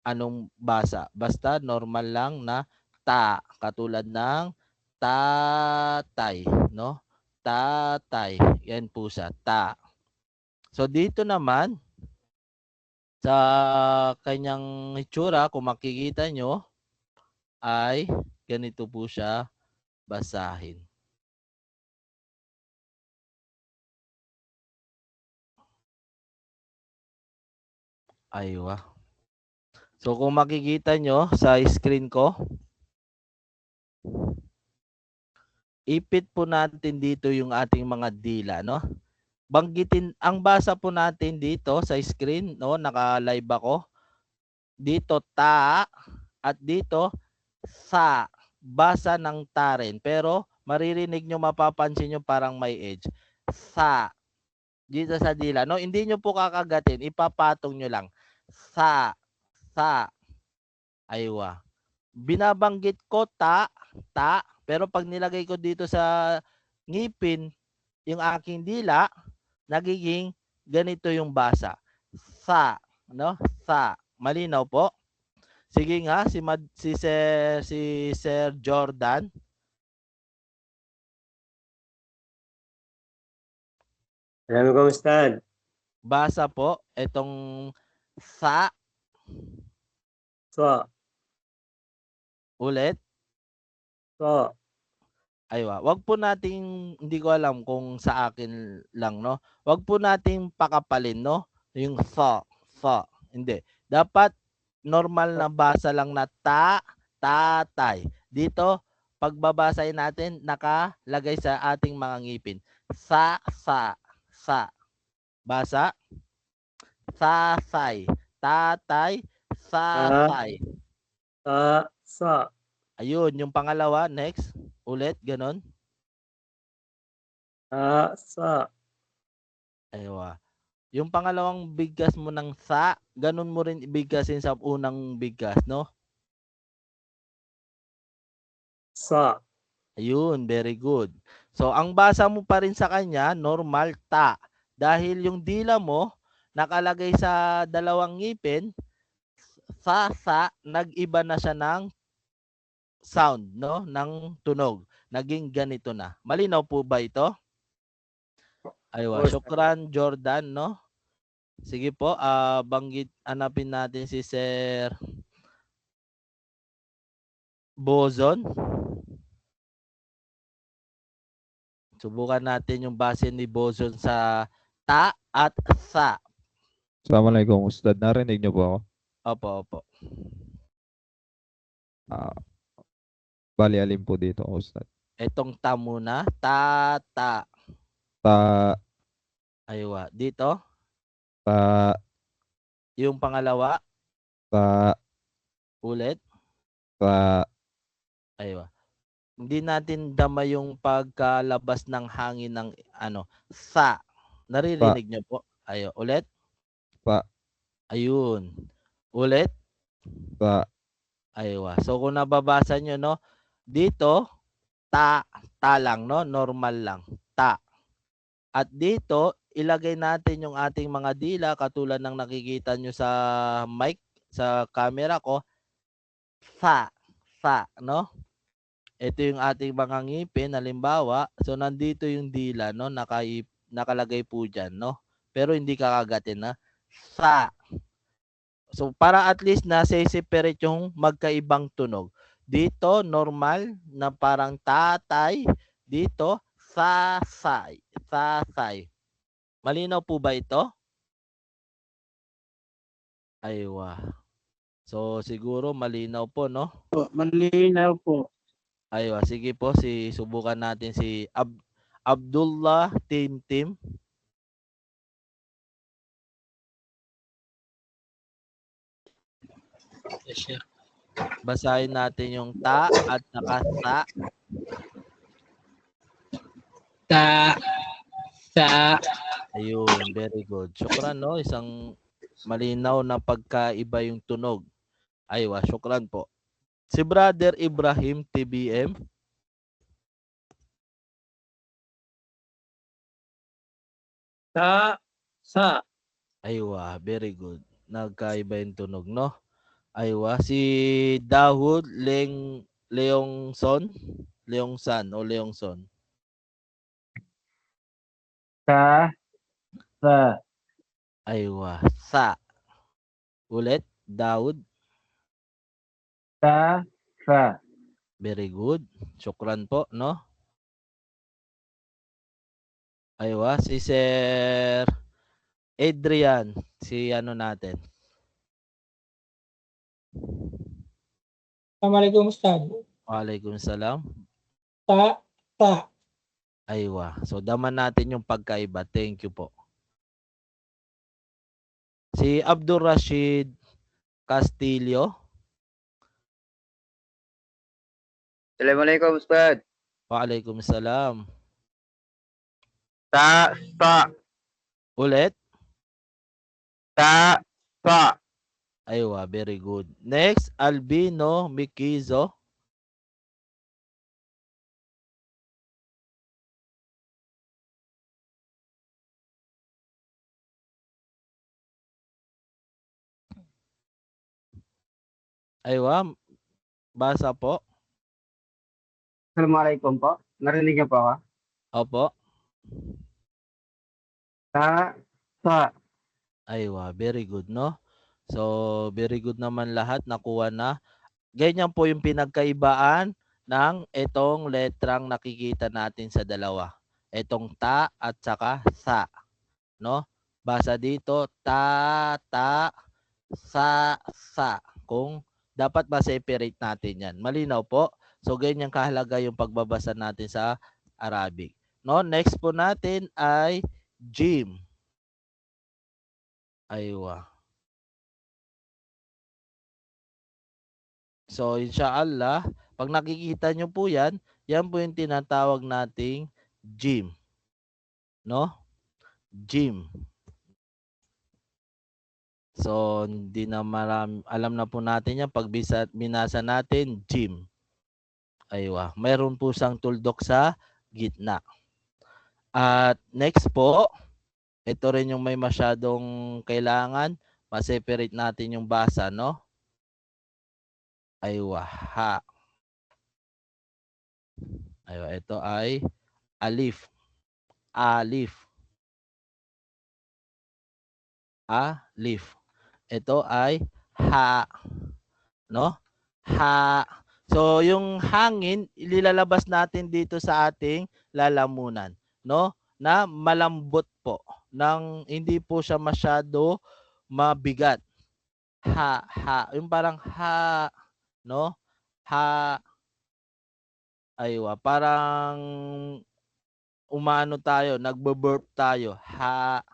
anong basa. Basta normal lang na ta. Katulad ng tatay, no? Tatay. Yan po sa ta. So dito naman, sa kanyang itsura, kung makikita nyo, ay ganito po siya basahin. Aywa. So kung makikita nyo sa screen ko, ipit po natin dito yung ating mga dila, no? Banggitin, ang basa po natin dito sa screen, no? Naka-live ako. Dito ta at dito sa. Basa ng ta rin. Pero maririnig nyo, mapapansin nyo parang may edge. Sa. Dito sa dila, no? Hindi nyo po kakagatin, ipapatong nyo lang. Sa. Aywa. Binabanggit ko ta, pero pag nilagay ko dito sa ngipin, yung aking dila, nagiging ganito yung basa. Sa, no? Sa. Malinaw po? Sige nga, si Sir Jordan. Alam ko, Ustad. Basa po itong sa. So, Ulit. so, Aywa, wag po nating, hindi ko alam kung sa akin lang, no? Wag po nating pakapalin, no? Yung sa, hindi. Dapat normal na basa lang na tatay. Dito, pagbabasahin natin, nakalagay sa ating mga ngipin. Sa. Basa. Sasay. Tatay. Sasay. sa, Ayun, yung pangalawa, next. Ulit, ganon. sa, Aywa. Yung pangalawang bigkas mo ng sa, ganun mo rin ibigkasin sa unang bigkas, no? sa, Ayun, very good. So, ang basa mo pa rin sa kanya, normal, ta. Dahil yung dila mo, nakalagay sa dalawang ngipin, sa, nag-iba na siya ng sound, no? Ng tunog. Naging ganito na. Malinaw po ba ito? Aywa, syukran, Jordan, no? Sige po, hanapin natin si Sir Bozon. Subukan natin yung base ni Bozon sa ta at sa. Assalamualaikum, Ustad. Narinig niyo po ako? Opo. Bali, alin po dito, Ustad? Etong ta muna. Ta. Ta, Aywa. Dito, ta, yung pangalawa. ta, Ulit. ta. Aywa. Hindi natin dama yung pagkalabas ng hangin ng sa. Naririnig niyo po? Ayo, ulit. Pa. Ayun. Ulit. Pa. Aywa. So kung nababasa nyo, no, dito, ta lang, no, normal lang, ta. At dito, ilagay natin yung ating mga dila, katulad ng nakikita nyo sa mic, sa camera ko, sa, no. Ito yung ating mga ngipin, halimbawa, so nandito yung dila, no, nakalagay po dyan, no, pero hindi kakagatin, na, sa. So, para at least nasa-separate yung magkaibang tunog. Dito, normal na parang tatay. Dito, sasay. Malinaw po ba ito? Aywa. So, siguro malinaw po, no? Malinaw po. Aywa, sige po, subukan natin si Abdullah Tim. Yes, sir. Basahin natin yung ta at saka sa. Sa. Ayun, very good. Syukran, no? Isang malinaw na pagkaiba yung tunog. Aywa, syukran po. Si Brother Ibrahim TBM. Sa. Aywa, very good. Nagkaiba yung tunog, no? Aywa, si Dahud Leongson. Sa. Aywa, sa. Ulit, Dahud. Sa. Very good. Syukran po, no? Aywa, si Sir Adrian, si ano natin. Assalamualaikum Ustad. Waalaikumsalam. Sa. Aywa. So, daman natin yung pagkaiba. Thank you po. Si Abdul Rashid Castillo. Assalamualaikum Ustad. Waalaikumsalam. Sa. Ulit. Sa. Aywa, very good. Next, Albino Mikizo. Aywa, basa po. Assalamualaikum po. Narinig niyo po ako? Opo. Sa. Aywa, very good, no? So, very good naman lahat. Nakuha na. Ganyan po yung pinagkaibaan ng itong letrang nakikita natin sa dalawa. Itong ta at saka sa. No? Basa dito, ta, sa. Kung dapat ma-separate natin yan. Malinaw po. So, ganyan kahalaga yung pagbabasa natin sa Arabic. No? Next po natin ay Jim. Aywa. So, inshallah, pag nakikita nyo po yan, yan po yung tinatawag nating Jim. No? Jim. So, hindi na alam na po natin yan pag binasa natin, Jim. Aywa. Mayroon po siyang tuldok sa gitna. At next po, ito rin yung may masyadong kailangan. Ma-separate natin yung basa, no? Aywa. Ha. Aywa. Ito ay alif. Alif. Alif. Ito ay ha. No? Ha. So, yung hangin, ilalabas natin dito sa ating lalamunan. No? Na malambot po. Hindi po siya masyado mabigat. Ha. Yung parang ha. No? Ha. Aywa. Parang umano tayo. Nagbo-burp tayo. Ha.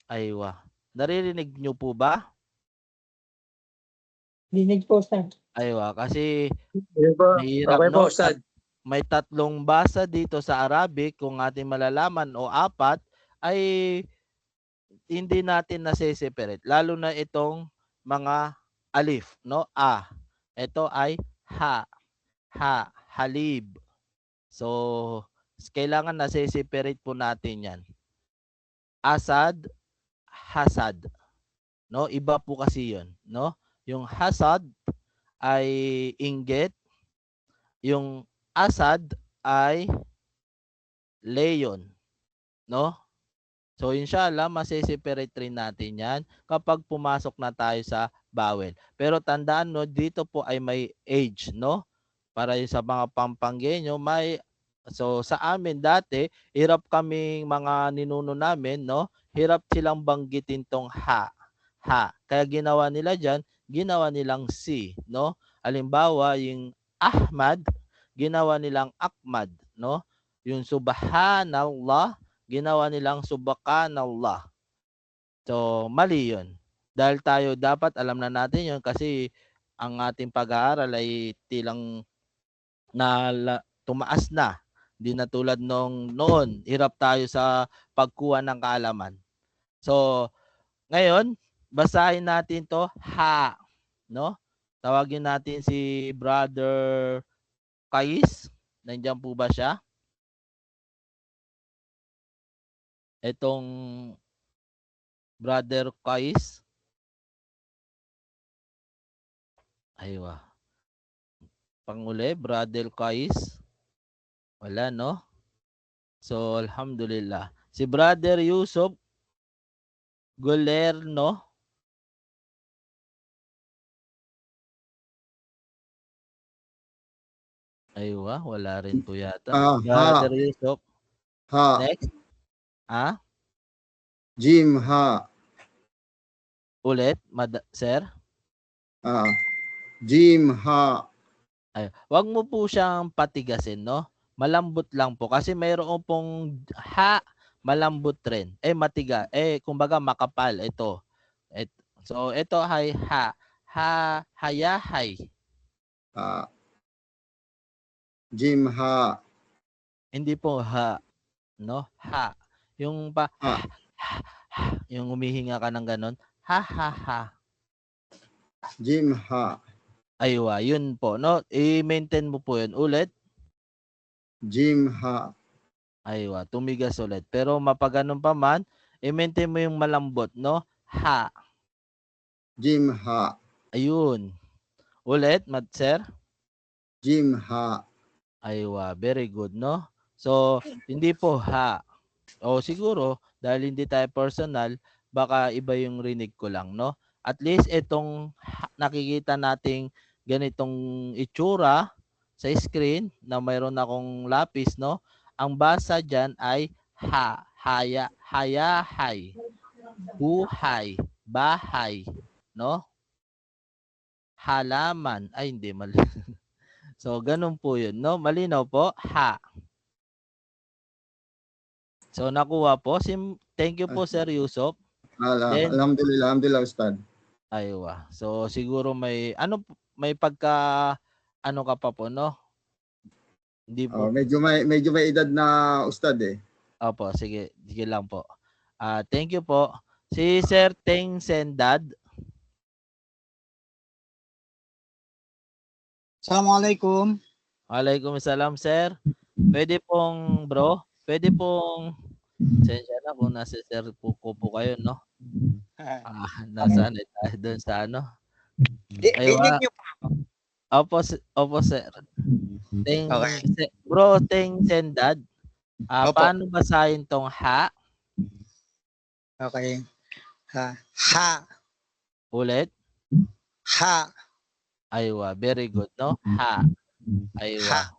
Aywa. Naririnig nyo po ba? Dinig po Ustad. Aywa. Kasi Okay po, Ustad. may tatlong basa dito sa Arabic. Kung ating malalaman o apat, ay hindi natin nase-separate. Lalo na itong mga alif. No? A. Ito ay ha. Halib. So, kailangan nase-separate po natin yan. Asad, hasad. No, iba po kasi 'yon, no? Yung hasad ay inggit, yung asad ay leon, no? So inshallah mase-separate rin natin 'yan kapag pumasok na tayo sa bawel. Pero tandaan no, dito po ay may age, no? Para yung sa mga Pampanggenyo so sa amin dati, hirap kaming mga ninuno namin, no? Hirap silang banggitin tong ha. Kaya ginawa nila diyan, ginawa nilang si, no? Halimbawa, yung Ahmad, ginawa nilang Ahmad, no? Yung subhanallah, ginawa nilang subhanallah. So, mali yun. Dahil tayo dapat alam na natin yun kasi ang ating pag-aaral ay tilang tumaas na. Hindi na tulad noon, hirap tayo sa pagkuha ng kaalaman. So, ngayon, basahin natin to ha, no? Tawagin natin si Brother Kais. Nandiyan po ba siya? Itong Brother Kais. Aywa. Panguli, Brother Kais. Wala, no? So, alhamdulillah. Si Brother Yusuf Golerno. Aywa, wala rin po yata. Brother Yusuf. Ha. Next. Ah? Jim ha. Ulit, sir? Jim ha. Ay, wag mo po siyang patigasin, no? Malambot lang po kasi mayroon pong ha, malambot rin. Matiga. Kumbaga makapal ito. So ito ay ha. Hayahay. Jim ha. Hindi po ha, no? Ha. Yung yung humihinga ka ng ganon. Ha. Jim ha. Aywa, yun po, no? I-maintain mo po yun. Ulit. Jim ha. Aywa, tumigas ulit. Pero mapaganon pa man, i-maintain mo yung malambot, no? Ha. Jim ha. Ayun. Ulit, sir. Jim ha. Aywa, very good, no? So, hindi po ha. O siguro, dahil hindi tayo personal, baka iba yung rinig ko lang, no? At least itong nakikita nating ganitong itsura sa screen na mayroon akong lapis, no? Ang basa dyan ay ha, hayahay, buhay, bahay, no? Halaman. Ay, hindi, mali. So, ganun po yun, no? Malinaw po, ha. So, nakuha po. Thank you po, Sir Yusuf. Alhamdulillah, Ustad. Aywa. So, siguro may pagka, ka pa po, no? Hindi po. Medyo may edad na Ustad eh. Opo, sige lang po. Thank you po. Si Sir Teng Sendad. Assalamualaikum. Waalaikumsalam, sir. Pwede pong, bro, sensya na kung nasa sir po kayo, no? Nasaan tayo doon sa ano? Dinig nyo pa. Opo, sir. Okay. Bro, Teng Sendad. Paano basahin tong ha? Okay. Ha. Ulit. Ha. Aywa, very good, no? Ha. Aywa. Ha.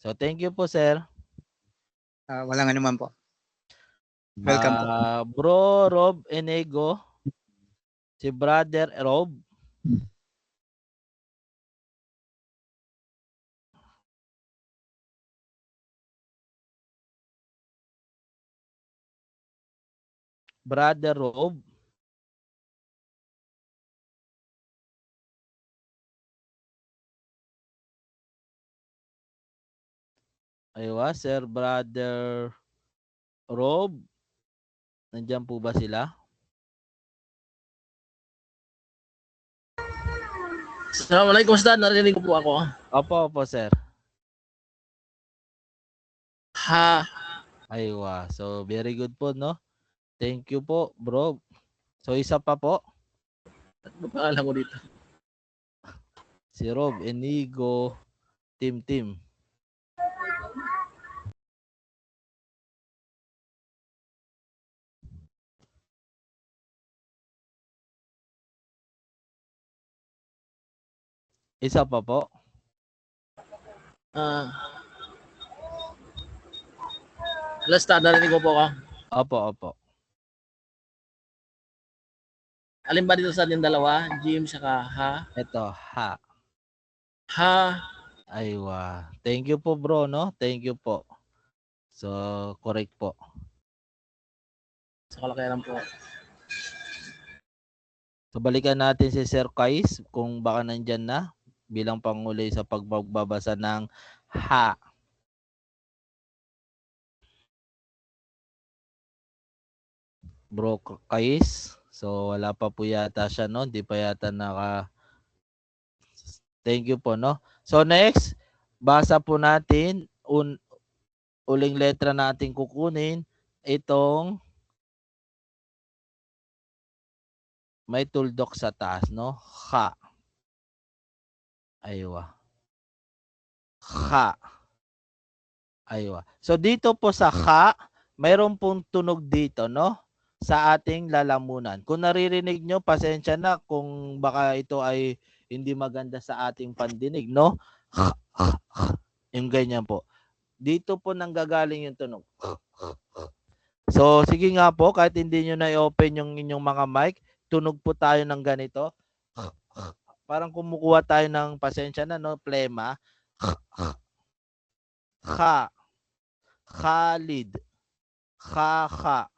So, thank you po, sir. Walang anuman po. Welcome po. Bro Rob Enego. Si Brother Rob. Brother Rob. Aywa, Sir Brother Rob. Nandiyan po ba sila? Assalamualaikum, Ustad. Narinig ko po ako. Opo, sir. Ha. Aywa. So, very good po, no? Thank you po, bro. So, isa pa po. Ano pangalan ko dito? Si Rob Enigo Tim. Isa pa po. Lasta, narinig ko po ako. Opo. Alin ba dito sa ating dalawa? Jim saka ha? Ito, ha. Ha. Aywa. Thank you po bro, no? Thank you po. So, correct po. Sa kalakayan po. So, balikan natin si Sir Kais kung baka nandyan na bilang panguli sa pagbabasa ng ha. Bro Kais. So, wala pa po yata siya, no? Hindi pa yata naka... Thank you po, no? So, next, basa po natin uling letra na ating kukunin. Itong may tuldok sa taas, no? Ha. Aywa. Ha. Aywa. So, dito po sa ha, mayroon pong tunog dito, no? Sa ating lalamunan. Kung naririnig nyo, pasensya na kung baka ito ay hindi maganda sa ating pandinig, no? Yung ganyan po. Dito po nanggagaling yung tunog. So, sige nga po, kahit hindi nyo na i-open yung inyong mga mic, tunog po tayo ng ganito. Parang kumukuha tayo ng, pasensya na, no? Plema. Ha. Khalid. Ha.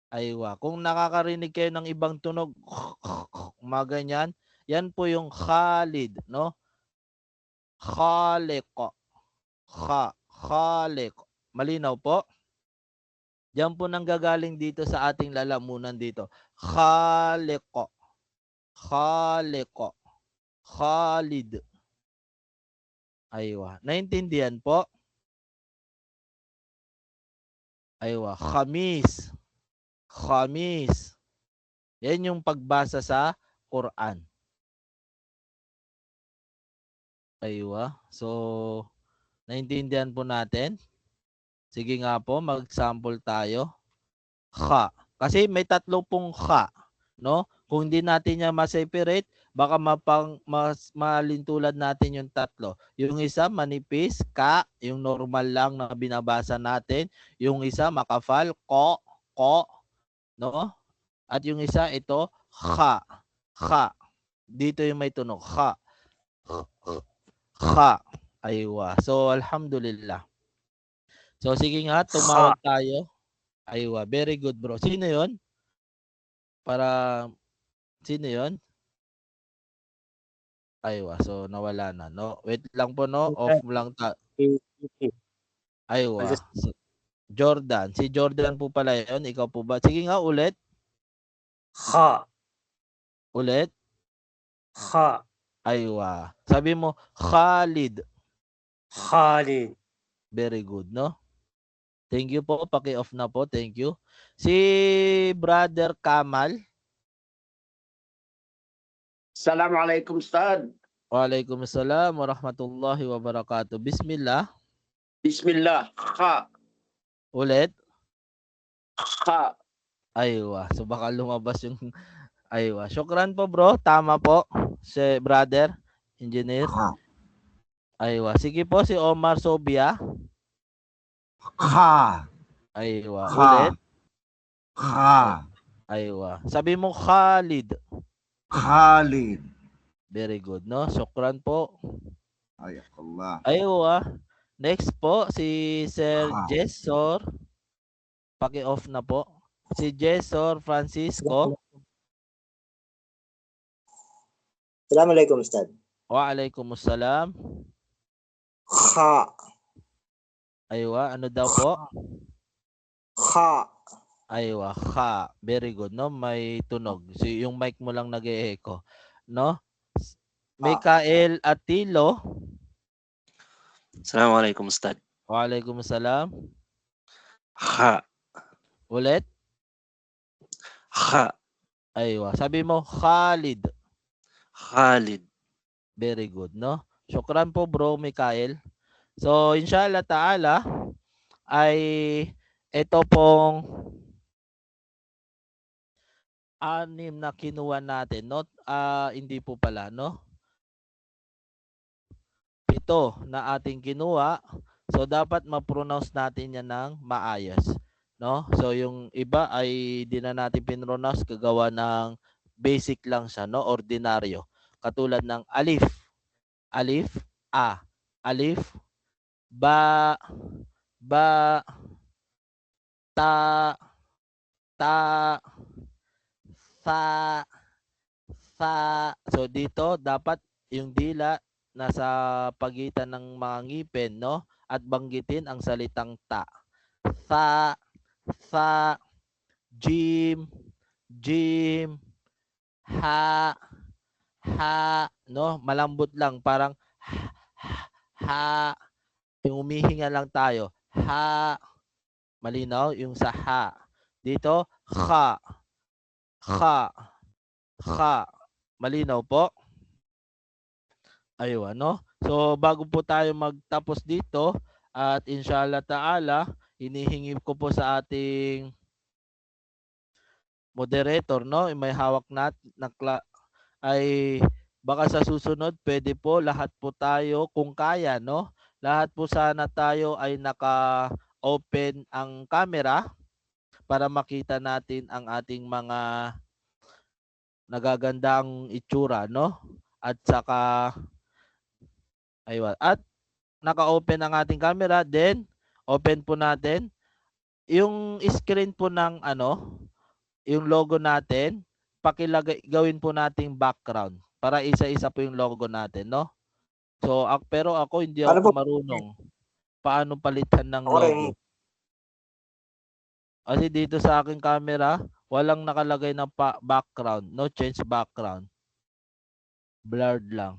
Aywa. Kung nakakarinig kayo ng ibang tunog, mga ganyan, yan po yung Khalid, no? Khaliq. Khaliq. Malinaw po? Diyan po nanggagaling dito sa ating lalamunan dito. Khaliq. Khalid. Aywa. Naintindihan po? Aywa. Khamis. Yan yung pagbasa sa Quran. Aywa. So, naintindihan po natin? Sige nga po, mag-sample tayo. Kha. Kasi may tatlo pong kha, no? Kung hindi natin niya ma-separate, baka malintulad natin yung tatlo. Yung isa manipis, ka, yung normal lang na binabasa natin. Yung isa makafal, ko, no? At yung isa ito, kha. Dito yung may tunog, kha. Aywa. So, alhamdulillah. So, sige nga, tumawag tayo. Aywa. Very good, bro. Sino yon? Sino yon? Aywa. So, nawala na, no? Wait lang po, no? Off lang Aywa. So, Jordan. Si Jordan po pala yon. Ikaw po ba? Sige nga, ulit. Ha. Ulit. Ha. Aywa. Sabi mo, Khalid. Very good, no? Thank you po. Paki-off na po. Thank you. Si Brother Kamal. Assalamualaikum, Ustad. Waalaikumsalam warahmatullahi wabarakatuh. Bismillah. Bismillah. Kha. Ulit. Kha. Aywa. So baka lumabas yung aywa. Syukran po bro. Tama po. Si Brother Engineer. Aywa. Sige po si Omar Sobia. Ha. Aywa. Ha. Ulit. Ha. Aywa. Sabi mo Khalid. Very good, no? Syukran po. Ayakallah. Aywa. Next po si Sir Jessor. Paki-off na po. Si Jessor Francisco. Assalamualaikum, Ustad. Waalaikumsalam. Kha. Aywa, ano daw po? Kha. Aywa, kha. Very good, no? May tunog. So, yung mic mo lang nag-e-echo, no? Mikael Atilo. Assalamualaikum, Ustad. Waalaikumsalam. Kha. Ulit? Kha. Aywa. Sabi mo, Khalid. Very good, no? Syukran po, bro, Mikael. So, inshallah ta'ala, ay ito pong 6 na kinuha natin, no? Hindi po pala, no? 7 na ating kinuha. So, dapat ma-pronounce natin yan ng maayos, no? So, yung iba ay di na natin pinronounce, kagawa ng basic lang siya, no? Ordinaryo. Katulad ng alif. alif, a. Alif, ba, ba, ta, ta, sa, sa. So dito dapat yung dila nasa pagitan ng mga ngipin, no? At banggitin ang salitang ta. Sa, sa, jim, jim, ha, ha, no? Malambot lang, parang ha, yung humihinga lang tayo. Ha, malinaw yung sa ha. Dito, kha, kha, kha. Malinaw po? Ayun, ano? So, bago po tayo magtapos dito, at inshallah ta'ala, hinihingi ko po sa ating moderator, no? May hawak ay baka sa susunod, pwede po lahat po tayo, kung kaya, no? Lahat po sana tayo ay naka-open ang camera para makita natin ang ating mga nagagandang itsura, no? At saka, ayun, at naka-open ang ating camera, then open po natin yung screen po ng yung logo natin, gawin po nating background para isa-isa po yung logo natin, no? So, pero ako hindi ako marunong paano palitan ng logo. Kasi dito sa aking camera, walang nakalagay na background, no change background. Blurred lang.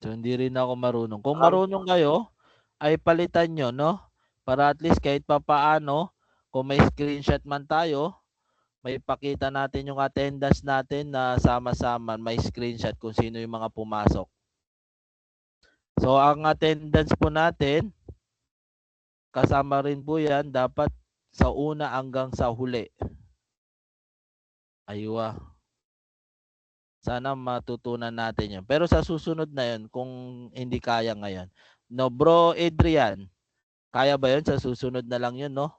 So, hindi rin ako marunong. Kung marunong kayo, ay palitan nyo, no? Para at least kahit papaano, kung may screenshot man tayo, may pakita natin yung attendance natin na sama-sama, may screenshot kung sino yung mga pumasok. So, ang attendance po natin, kasama rin po yan, dapat sa una hanggang sa huli. Aywa. Sana matutunan natin yun. Pero sa susunod na yun, kung hindi kaya ngayon. No, bro Adrian, kaya ba yun? Sa susunod na lang yun, no?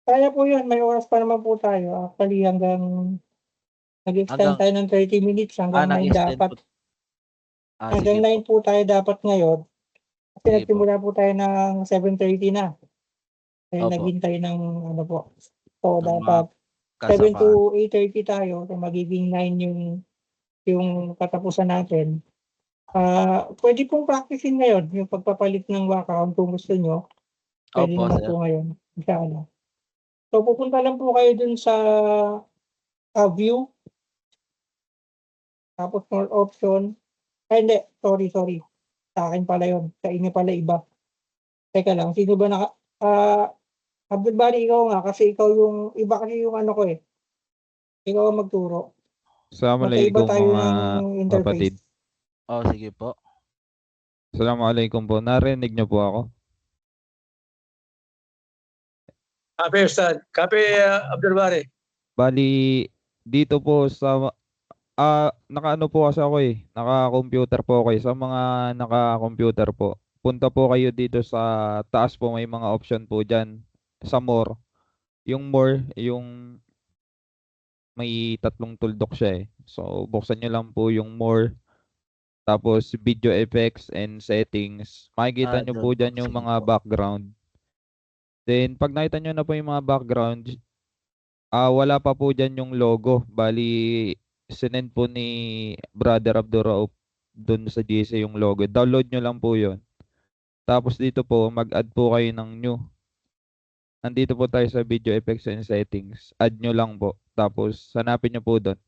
Kaya po yun, may oras pa naman po tayo. Actually, nag-extend tayo ng 30 minutes hanggang 9 dapat. Hanggang 9 po tayo dapat ngayon. Kasi nagsimula po tayo ng 7:30 na. Kaya naghintay ng ano po. So, dapat 7 to 8:30 tayo. So, magiging 9 yung katapusan natin. Pwede pong practicein ngayon yung pagpapalit ng background kung gusto nyo. Pwede naman po ngayon. Inshallah. So, pupunta lang po kayo dun sa view. Tapos more option. Ay, hindi. Sorry. Sa akin pala yun. Sa inyo pala iba. Teka lang. Sino ba Abdul Bari, ikaw nga. Kasi ikaw yung, iba kasi yung ano ko eh. Ikaw ang magturo. Assalamualaikum mga kapatid. Oh, sige po. Assalamualaikum po. Narinig niyo po ako? Copy, Ustad. Copy, Abdul Bari. Bali, dito po sa naka-ano po kasi ako eh. Naka-computer po ako eh. Sa mga naka-computer po, punta po kayo dito sa taas po, may mga option po dyan. Sa more. Yung more, yung may 3 tuldok siya eh. So, buksan nyo lang po yung more. Tapos, video effects and settings. Makikita nyo po dyan yung mga background. Then, pag nakita nyo na po yung mga background, wala pa po dyan yung logo. Bali, sinend po ni Brother Abdurrauf dun sa GC yung logo. Download nyo lang po yun. Tapos dito po, mag-add po kayo ng new. Nandito po tayo sa video effects and settings. Add nyo lang po. Tapos, hanapin nyo po doon.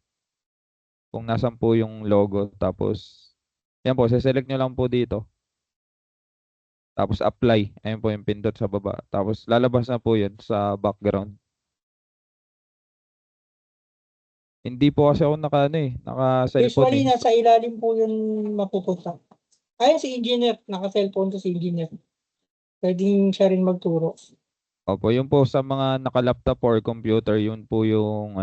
Kung nasan po yung logo. Tapos, yan po, select nyo lang po dito. Tapos, apply. Ayan po yung pindot sa baba. Tapos, lalabas na po yun sa background. Hindi po kasi ako naka-cellphone. Usually, nasa ilalim po yun mapupunta. Ayun si engineer. Naka-cellphone to si engineer. Pwedeng siya rin magturo. Opo, yun po sa mga naka-laptop or computer, yun po yung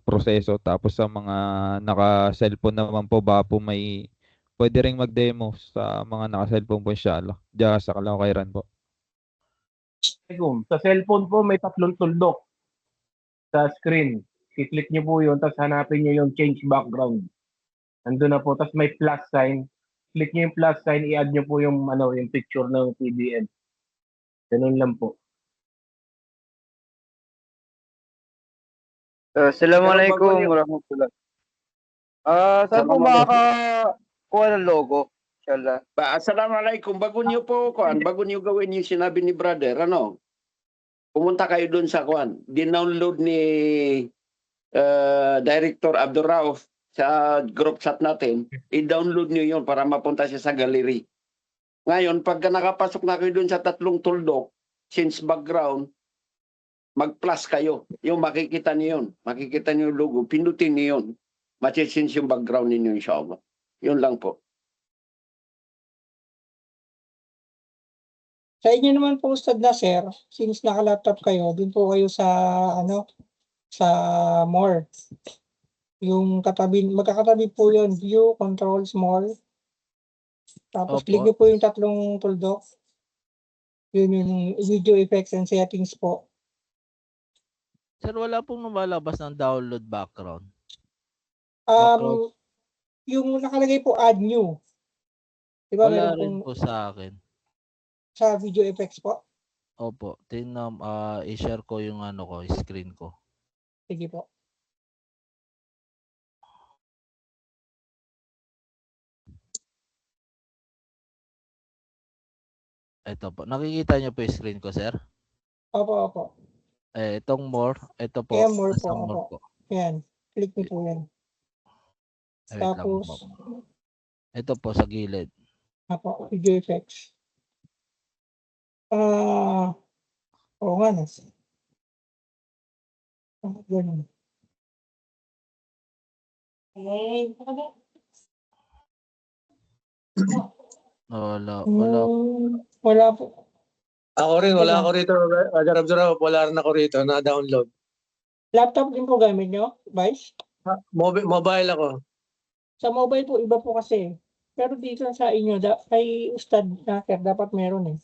proseso. Tapos sa mga naka-cellphone naman po, ba po may pwede ring mag-demo sa mga naka-cellphone po, inshallah. Diyan sa Kalawakairan po. Sa cellphone po, may 3 tuldok sa screen. I-click nyo po yun, tapos hanapin nyo yung change background. Nandun na po, tapos may plus sign. Click nyo yung plus sign, i-add nyo po yung, yung picture ng PBM. Ganun lang po. Assalamualaikum warahmatullahi. Saan po makakakuha ng logo? Inshallah. Assalamualaikum. Bago niyo gawin yung sinabi ni brother, pumunta kayo dun sa dinownload ni Director Abdul Rauf sa group chat natin. I-download niyo yun para mapunta siya sa gallery. Ngayon, pagka nakapasok na kayo dun sa 3 tuldok, since background, mag-plus kayo. Yung makikita niyo yun. Makikita niyo yung logo. Pindutin niyo yun. Machisince yung background ninyo, inshallah. Yun lang po. Sa inyo naman po, Ustad Nasser, since naka-laptop kayo, dun po kayo sa, sa more. Yung magkakatabi po yun, view, controls, more. Tapos click nyo po yung 3 tuldok. Yun yung video effects and settings po. Sir, wala pong lumalabas ng download background. Yung nakalagay po add new. Diba Wala meron rin pong po sa akin. sa video effects po? Opo. Tingnan, i-share ko yung screen ko. Sige po. Ito po. Nakikita niyo po yung screen ko, sir? Opo. Itong more. Ito po. Kaya more po. More Opo. Yan. Click nyo po yan. Wait lang Tapos, po. Ito po sa gilid. Opo, video effects. Oo nga na. Ganun. Wala po. Ako rin, wala ako rito. Wala rin ako rito na download. Laptop din po gamit nyo, Vice? Mobile ako. Sa mobile po, iba po kasi. Pero dito sa inyo, kay Ustad Nasser, dapat meron eh.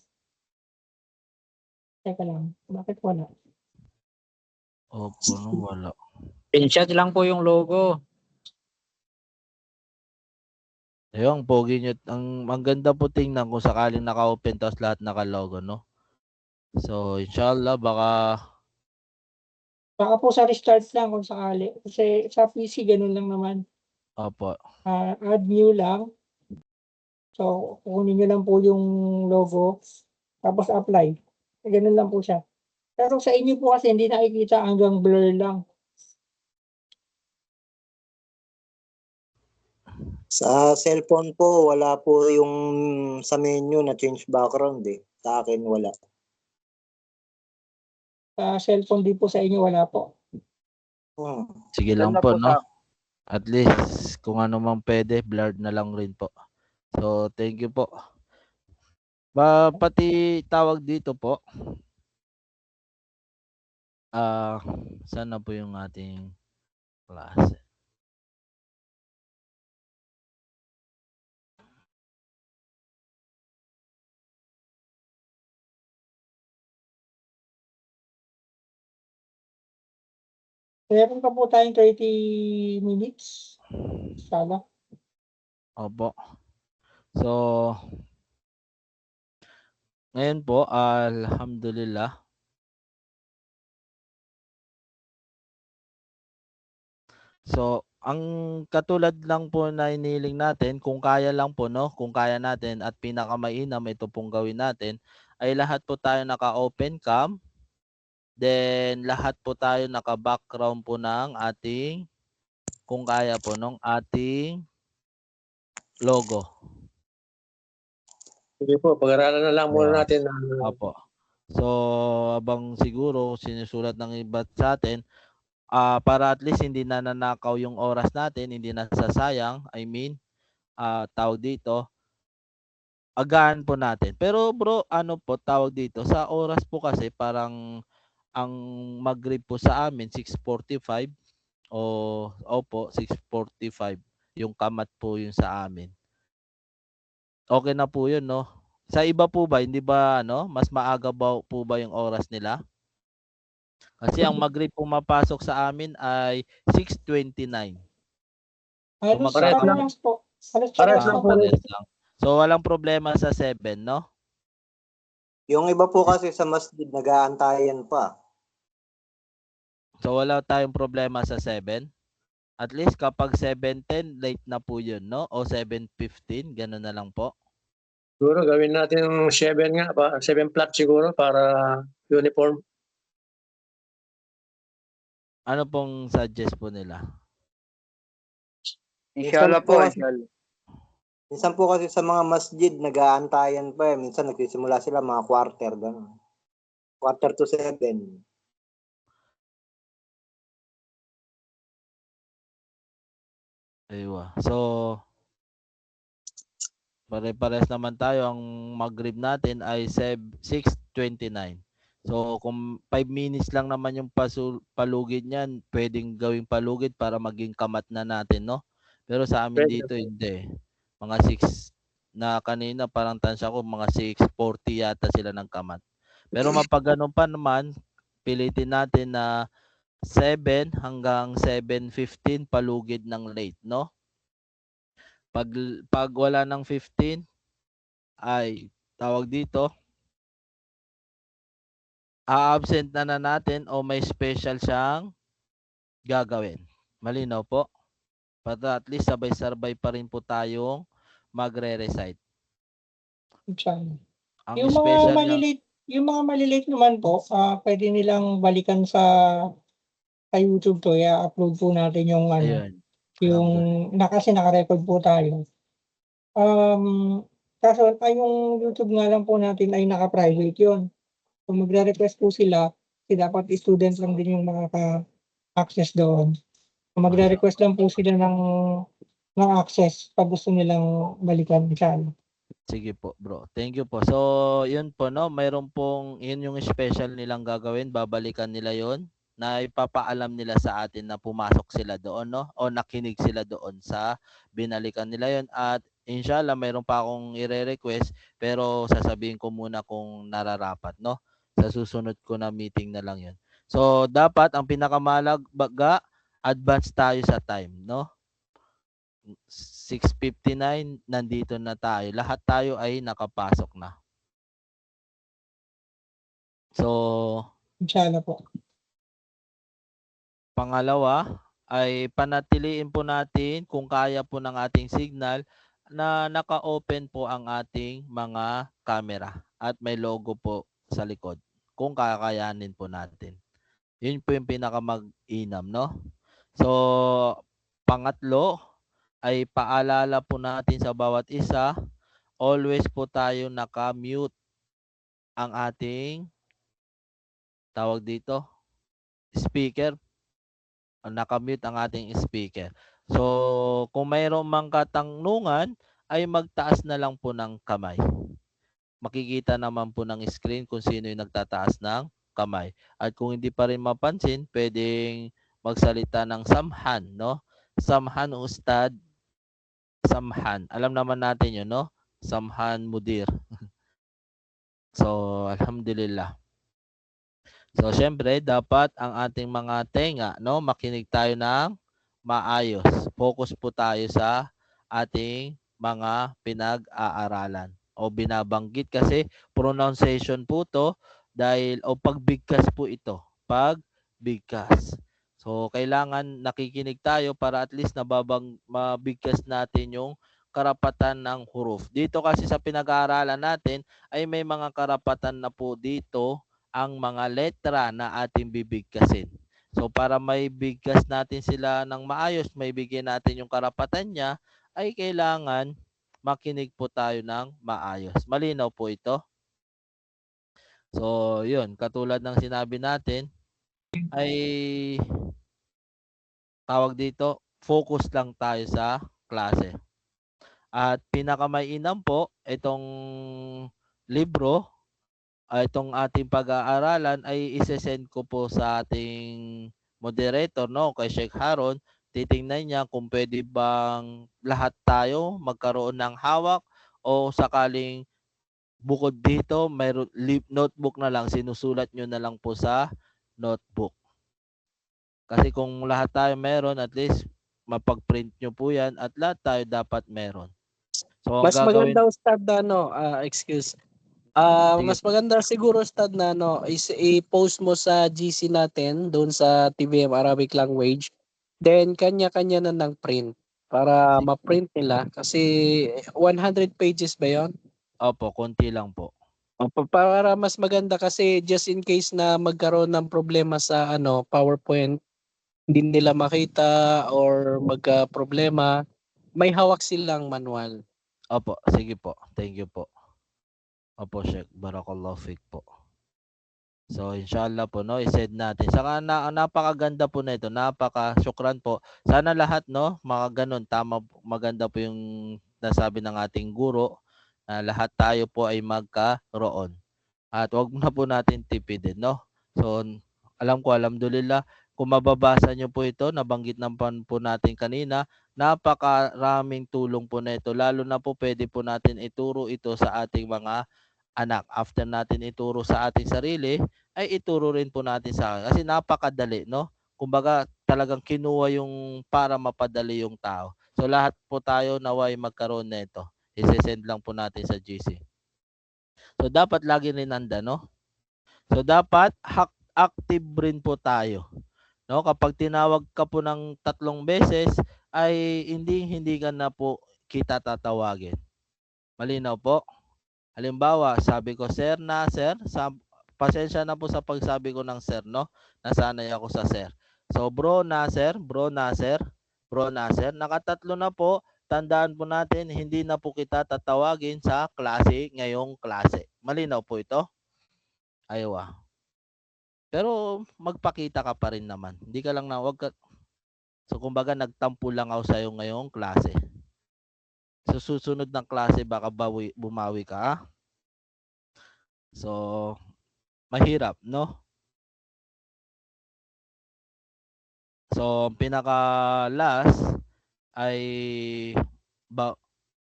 Teka lang, bakit wala? Opo, wala. Pinshot lang po yung logo. Ayun, pogi nyo. Ang ganda po tingnan kung sakaling naka-open tapos lahat naka-logo, no? So, inshallah, baka po sa restart lang kung sakali. Kasi sa PC, ganun lang naman. Opo. Add new lang. So, kunin nyo lang po yung logo. Tapos apply. Ganun lang po siya. Pero sa inyo po kasi hindi nakikita, hanggang blur lang. Sa cellphone po, wala po yung sa menu na change background eh. Sa akin wala. Sa cellphone din po sa inyo, wala po. Sige lang po, no? At least, kung ano man pwede, blurred na lang rin po. So, thank you po. Pati tawag dito po. Saan na po yung ating klase? Meron pa po tayong 30 minutes. Sana. Opo. So, ngayon po, alhamdulillah. So, ang katulad lang po na iniling natin, kung kaya lang po, no? Kung kaya natin at pinakamainam ito pong gawin natin, ay lahat po tayo naka-open cam. Then, lahat po tayo naka-background po ng ating, kung kaya po, ng ating logo. Sige po, pag-aralan na lang muna natin. Opo. So, abang siguro sinusulat ng iba sa atin, para at least hindi na nanakaw yung oras natin, hindi na sasayang, tawag dito, agahan po natin. Pero bro, po tawag dito, sa oras po kasi parang ang Maghrib po sa amin 6:45 opo 6:45 yung kamat po yun sa amin. Okay na po yun, no? Sa iba po ba, hindi ba mas maaga po ba yung oras nila? Kasi ang Maghrib pumapasok sa amin ay 6:29. Halos Parehas lang. parehas po. Halos Parehas parehas lang lang po po. rin. Parehas lang. So walang problema sa 7, no? Yung iba po kasi sa masjid, nag-aantayan pa. So wala tayong problema sa 7. At least kapag 7:10, late na po yun, no? O 7:15, gano'n na lang po. Siguro gawin natin yung 7 nga, 7 flat siguro para uniform. Ano pong suggest po nila? Inshallah po, inshallah. Minsan po kasi sa mga masjid, nag-aantayan pa. Minsan nagsisimula sila mga quarter. Ganun. Quarter to 7. Aywa. So, pare-pares naman tayo. Ang Maghrib natin ay 6:29. So, kung 5 minutes lang naman yung palugid niyan, pwedeng gawing palugid para maging kamat na natin, no? Pero sa amin dito, hindi. Mga 6 na kanina, parang tansya ko, mga 6:40 yata sila ng kamat. Pero mapag pa naman, pilitin natin na 7 hanggang 7:15 palugid ng late, no? Pag wala ng 15 ay tawag dito, a-absent na natin o may special siyang gagawin. Malinaw po? Para at least sabay-sabay pa rin po tayong magre-recite. Ang Yung mga special maliliit, yung mga maliliit naman po, pwede nilang balikan sa YouTube to, i-upload po natin yung ano, Ayun. yung kasi naka-record po tayo. Kaso yung YouTube nga lang po natin ay naka-private yun. Kung magre-request po sila, kasi dapat students lang din yung makaka-access doon. Kung magre-request lang po sila ng access pag gusto nilang balikan siya. Sige po, bro. Thank you po. So, yun po, no? Mayroon pong, yun yung special nilang gagawin. Babalikan nila yun na ipapaalam nila sa atin na pumasok sila doon, no? O nakinig sila doon sa binalikan nila yun. At inshallah, mayroon pa akong ire-request, pero sasabihin ko muna kung nararapat, no? Sa susunod ko na meeting na lang yun. So, dapat ang pinakamalaga, advance tayo sa time, no? 6:59, nandito na tayo. Lahat tayo ay nakapasok na. So, inshallah po. Pangalawa ay panatiliin po natin kung kaya po ng ating signal na naka-open po ang ating mga camera at may logo po sa likod kung kakayanin po natin. Yun po yung pinakamag-inam, no? So, pangatlo ay paalala po natin sa bawat isa, always po tayo naka-mute ang ating tawag dito, speaker. Naka-mute ang ating speaker. So, kung mayroong mang katanungan, ay magtaas na lang po ng kamay. Makikita naman po ng screen kung sino yung nagtataas ng kamay. At kung hindi pa rin mapansin, pwedeng magsalita ng samhan, no? Samhan ustad, samhan. Alam naman natin yun, no? Samhan mudir. So, alhamdulillah. So, syempre, dapat ang ating mga tenga, no, makinig tayo ng maayos. Focus po tayo sa ating mga pinag-aaralan o binabanggit kasi pronunciation po to dahil o pagbigkas po ito. Pagbigkas. So, kailangan nakikinig tayo para at least mabigkas natin yung karapatan ng huruf. Dito kasi sa pinag-aaralan natin ay may mga karapatan na po dito ang mga letra na ating bibigkasin. So para may bigkas natin sila ng maayos, may bigyan natin yung karapatan niya, ay kailangan makinig po tayo ng maayos. Malinaw po ito? So yun, katulad ng sinabi natin, ay tawag dito, focus lang tayo sa klase. At pinakamainam po, itong libro, itong ating pag-aaralan ay isesend ko po sa ating moderator, no, kay Sheikh Haron. Titingnan niya kung pwede bang lahat tayo magkaroon ng hawak o sakaling bukod dito, mayroon notebook na lang, sinusulat nyo na lang po sa notebook. Kasi kung lahat tayo meron, at least mapag-print nyo po yan at lahat tayo dapat meron. So, ang Mas gagawin, maganda Ustad na excuse. sige, Mas maganda siguro Ustad na is i-post mo sa GC natin doon sa TVM Arabic Language. Then kanya-kanya na ng print para ma-print nila kasi 100 pages ba 'yon? opo, konti lang po. Para mas maganda kasi just in case na magkaroon ng problema sa PowerPoint, hindi nila makita or magka-problema, may hawak silang manual. Opo, sige po. Thank you po. Opo, Sheikh. Barakallahu fik po. So, inshallah po, no, i-send natin. Saka napakaganda po na ito. Napaka-syukran po. Sana lahat, no, mga ganun. Tama, maganda po yung nasabi ng ating guro na lahat tayo po ay magkaroon. At wag na po natin tipidin, no? So, alam ko, alhamdulillah, kung mababasa nyo po ito, nabanggit naman po natin kanina, napakaraming tulong po na ito. Lalo na po pwede po natin ituro ito sa ating mga anak. After natin ituro sa ating sarili, ay ituro rin po natin sa akin. Kasi napakadali, no? Kumbaga, talagang kinuha yung para mapadali yung tao. So, lahat po tayo naway magkaroon na ito. I-send lang po natin sa GC. So, dapat lagi rin nanda, no? So, dapat active rin po tayo. No, kapag tinawag ka po ng 3 beses ay hindi ka na po kita tatawagin. Malinaw po. Halimbawa, sabi ko sir, pasensya na po sa pagsabi ko ng sir, no? Nasanay ako sa sir. So bro Nasser, nakatatlo na po. Tandaan po natin, hindi na po kita tatawagin sa klase ngayong klase. Malinaw po ito? Aywa. Pero magpakita ka pa rin naman. Hindi ka lang So kumbaga nagtampo lang ako sa iyo ngayong klase. Sa susunod ng klase baka bumawi ka. Ah? So mahirap, no? So pinaka last ay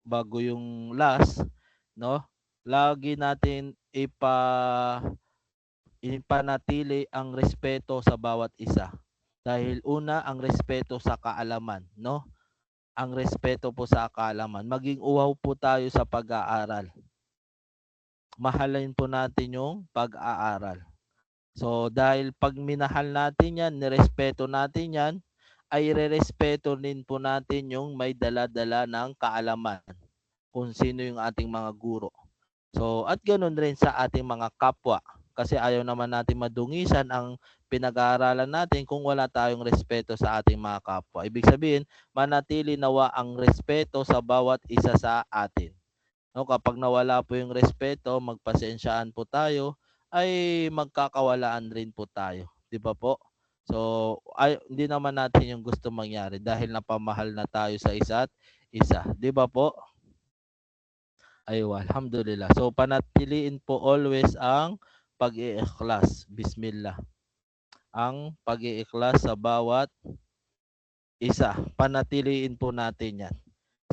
bago yung last, no? Lagi natin ipanatili ang respeto sa bawat isa. Dahil una, ang respeto sa kaalaman, no? Ang respeto po sa kaalaman. Maging uhaw po tayo sa pag-aaral. Mahalin po natin yung pag-aaral. So, dahil pag minahal natin yan, nirespeto natin yan, ay irerespeto din po natin yung may dala-dala ng kaalaman. Kung sino yung ating mga guro. So, at ganoon rin sa ating mga kapwa. Kasi ayaw naman natin madungisan ang pinag-aaralan natin kung wala tayong respeto sa ating mga kapwa. Ibig sabihin, manatili nawa ang respeto sa bawat isa sa atin. No, kapag nawala po yung respeto, magpasensyaan po tayo, ay magkakawalaan rin po tayo. Di ba po? So, hindi naman natin yung gusto mangyari dahil napamahal na tayo sa isa't isa. Di ba po? Aywa, alhamdulillah. So, panatiliin po always ang pag-i-ikhlas. Bismillah. Ang pag-i-ikhlas sa bawat isa. Panatiliin po natin yan.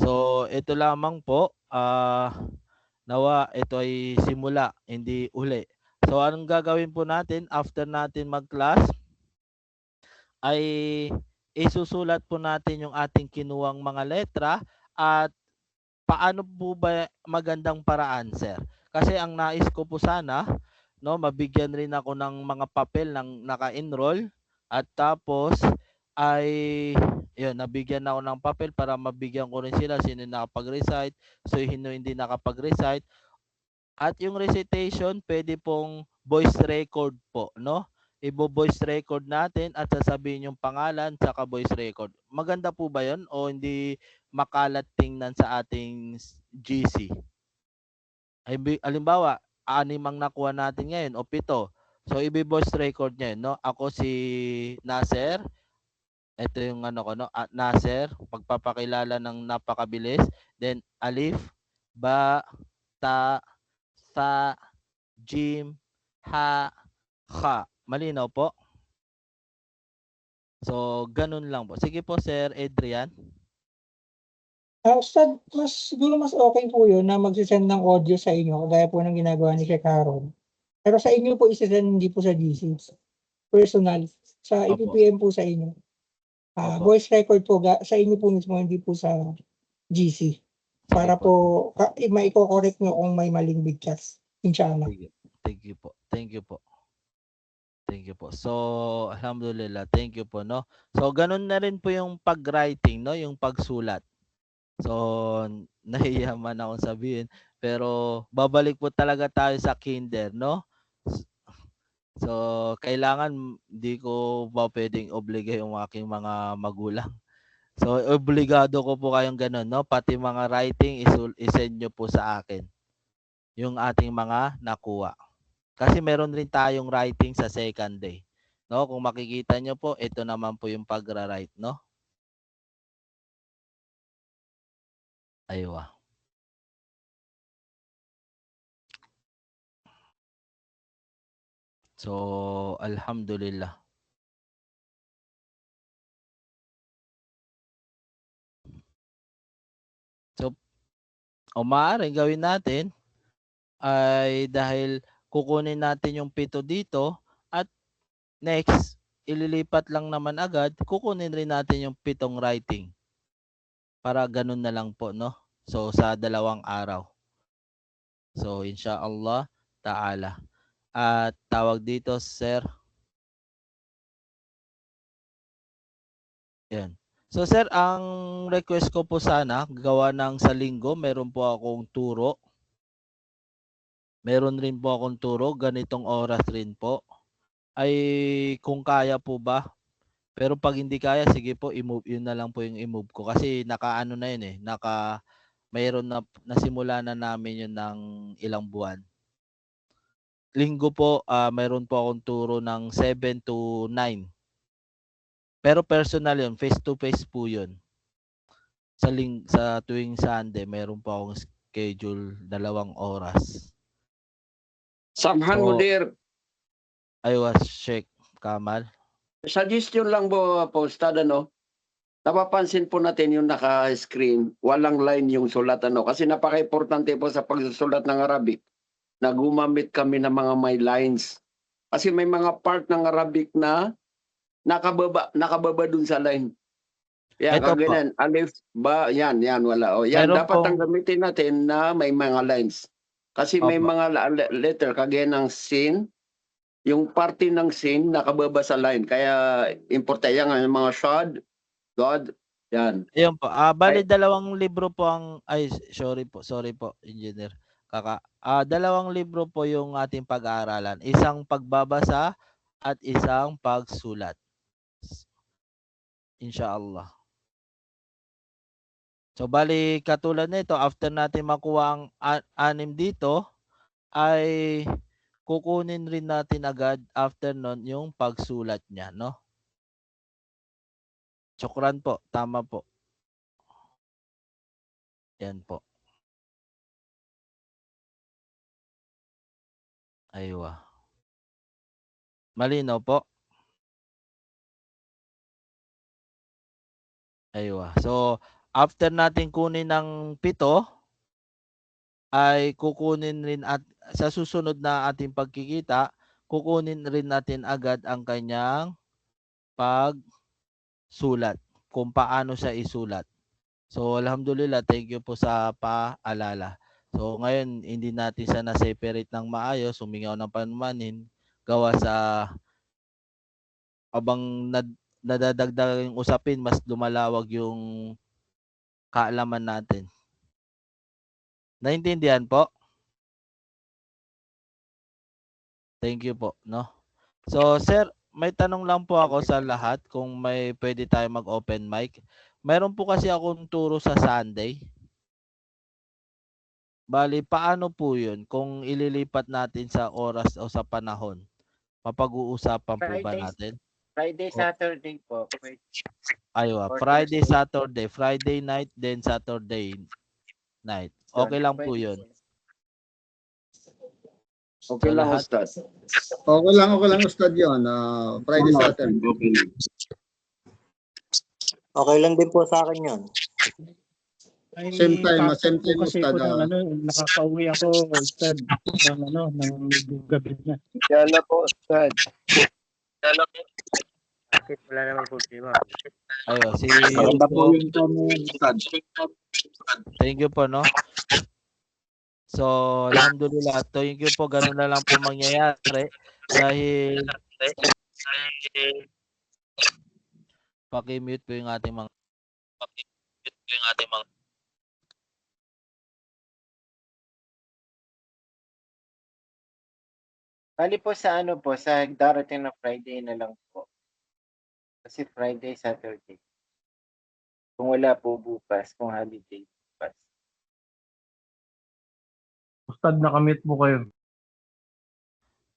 So, ito lamang po. Nawa, ito ay simula, hindi uli. So, anong gagawin po natin after natin mag-class? Ay isusulat po natin yung ating kinuwang mga letra at paano po ba magandang paraan, sir? Kasi ang nais ko po sana, no, mabigyan rin ako ng mga papel ng naka-enroll at tapos ay yun, nabigyan ako ng papel para mabigyan ko rin sila sino nakapag-recite, sino hindi nakapag-recite. At yung recitation, pwede pong voice record po, no? Ibo-voice record natin at sasabihin yung pangalan saka voice record. Maganda po ba yun o hindi makalat tingnan sa ating GC? Halimbawa, 6 ang nakuha natin ngayon o 7. So, ibi-voice record niya yun, no? Ako si Nasser. Ito yung ano ko, no? Nasser. Pagpapakilala ng napakabilis. Then, alif, ba, ta, sa, jim, ha, kha. Malinaw po? So, ganun lang po. Sige po, Sir Adrian. Ustad, siguro mas okay po yun na magsisend ng audio sa inyo, kagaya po ng ginagawa ni Sheikh Haron. Pero sa inyo po isisend, hindi po sa GC. personal. Sa Opo. ipipm po sa inyo. Opo. Voice record po sa inyo po mismo, hindi po sa GC. Para po maiko-correct nyo kung may maling bigkas. Inshallah. Thank you po. Thank you po. Thank you po. So, alhamdulillah, thank you po, no. So, ganun na rin po yung pag-writing, no, yung pagsulat. So, nahiya man akong sabihin, pero babalik po talaga tayo sa kinder, no? So, kailangan di ko ba pwedeng obliga yung aking mga magulang. So, obligado ko po kayong ganun, no? Pati mga writing, isend nyo po sa akin yung ating mga nakuha. Kasi meron rin tayong writing sa second day. No, kung makikita nyo po, ito naman po yung pagra-write, no? Aywa. So, alhamdulillah. So, maaaring gawin natin ay dahil kukunin natin yung 7 dito at next, ililipat lang naman agad, kukunin rin natin yung 7 writing. Para ganun na lang po, no? So, sa 2 araw. So, inshallah ta'ala. At tawag dito, sir. Yan. So, sir, ang request ko po sana, gawa ng sa linggo, meron po akong turo. Meron rin po akong turo, ganitong oras rin po. Ay, kung kaya po ba? Pero pag hindi kaya, sige po, i-move. Yun na lang po yung i-move ko. Kasi naka-ano na yun eh. Mayroon na, nasimula na namin yun ng ilang buwan. Linggo po, mayroon po akong turo ng 7 to 9. Pero personal yun, face-to-face po yun. Sa tuwing Sunday, mayroon po akong schedule 2 oras. Samhan mo, dear. Aywa, Sheikh Kamal. Suggestion lang po, Ustad, ano? Napapansin po natin yung naka-screen, walang line yung sulat, ano? Kasi napaka-importante po sa pagsusulat ng Arabic na gumamit kami ng mga may lines. Kasi may mga part ng Arabic na nakababa dun sa line. Yan, kaganan, alif, ba, yan, wala. O, yan, Meron dapat ang gamitin natin na may mga lines. Kasi may mga letter, kagaya ng sin, yung parte ng sin nakababa sa line. Kaya importante yan yung mga shod, God, yan. Ayun po. Bali 2 libro po ang sorry po, engineer. 2 libro po yung ating pag-aaralan. Isang pagbabasa at isang pagsulat. Inshallah. So bali katulad nito, after natin makuha ang 6 dito, ay kukunin rin natin agad after nun yung pagsulat niya, no? Syukran po, tama po. Yan po. Aywa. Malinaw po. Aywa. So, after natin kunin ng 7, ay kukunin rin at sa susunod na ating pagkikita, kukunin rin natin agad ang kanyang pagsulat, kung paano siya isulat. So, alhamdulillah, thank you po sa paalala. So, ngayon, hindi natin siya na-separate ng maayos, sumingaw ng panumanin, gawa sa abang nadadagdag yung usapin, mas lumalawag yung kaalaman natin. Naintindihan po? Thank you po, no? So, sir, may tanong lang po ako sa lahat kung may pwede tayo mag-open mic. Meron po kasi akong turo sa Sunday. Bali, paano po yun kung ililipat natin sa oras o sa panahon? Mapag-uusapan po ba natin? Friday, Saturday po. Aywa, Friday, Saturday. Friday night, then Saturday night. Okay lang po yun. Okay lang, Ustad. Okay lang, Ustad yun. Friday, Saturday. Okay lang din po sa akin yun. Same time, kasi Ustad. po nakakauwi ako, Ustad, ng gabi na. Yala po, Ustad. Bakit wala naman problema? Ayo, si Maganda po Yuso. yung tanong, Ustad. Thank you po, no? So, alhamdulillah. Thank you po. Ganun na lang po mangyayari. Dahil paki-mute po yung ating mga Bali po sa ano po, sa darating na Friday na lang po. Kasi Friday, Saturday. Kung wala po bukas, kung holiday bukas. Ustad, nakamute po kayo.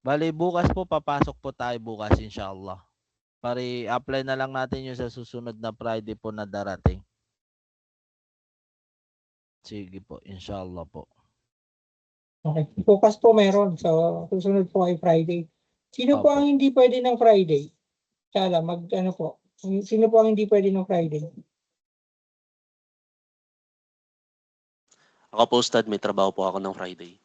Bali, bukas po, papasok po tayo bukas, inshallah. Para i-apply na lang natin yung sa susunod na Friday po na darating. Sige po, inshallah po. Okay. Bukas po meron. So, susunod po ay Friday. Sino po Opo. ang hindi pwede ng Friday? Sala, ano po? Sino po ang hindi pwede ng Friday? Ako po, Ustad, may trabaho po ako ng Friday.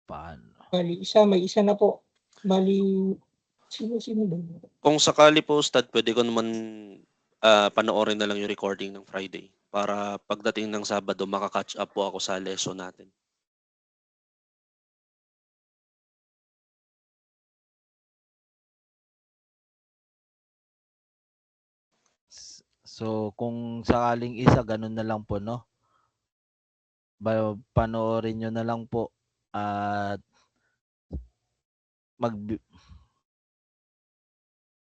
Paano? Bali, may isa na po. Bali, sino ba? Kung sakali po, Ustad, pwede ko naman panoorin na lang yung recording ng Friday para pagdating ng Sabado, makakatch up po ako sa lesson natin. So, kung sakaling isa, ganun na lang po, no? Panoorin nyo na lang po at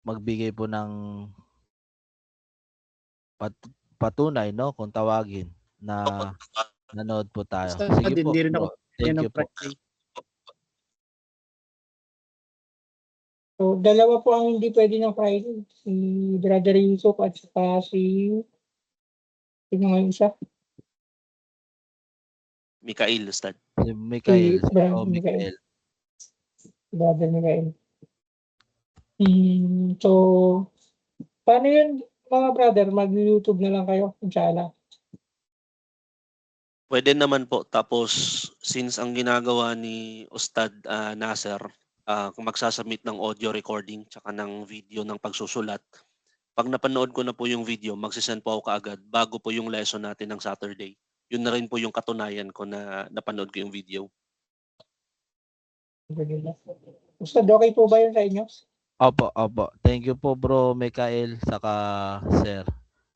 magbigay po ng patunay, no? Kung tawagin na nanood po tayo. Ustad, Sige po, hindi rin ako bro. Thank you po. Friday. So, dalawa po ang hindi pwede ng Friday. Si Brother Yusuf at saka sino nga yung isa? Mikael, Ustad. Si Mikael. Si Brother Oh, Mikael. Brother Mikael. So, paano yun mga brother? Mag-YouTube na lang kayo, inshallah. Pwede naman po. Tapos, since ang ginagawa ni Ustad Nasser, kung magsasubmit ng audio recording tsaka ng video ng pagsusulat, pag napanood ko na po yung video, magsisend po ako kaagad bago po yung lesson natin ng Saturday. Yun na rin po yung katunayan ko na napanood ko yung video. Ustad, okay po ba yun sa inyo? Opo, opo. Thank you po, bro Mikael, saka Sir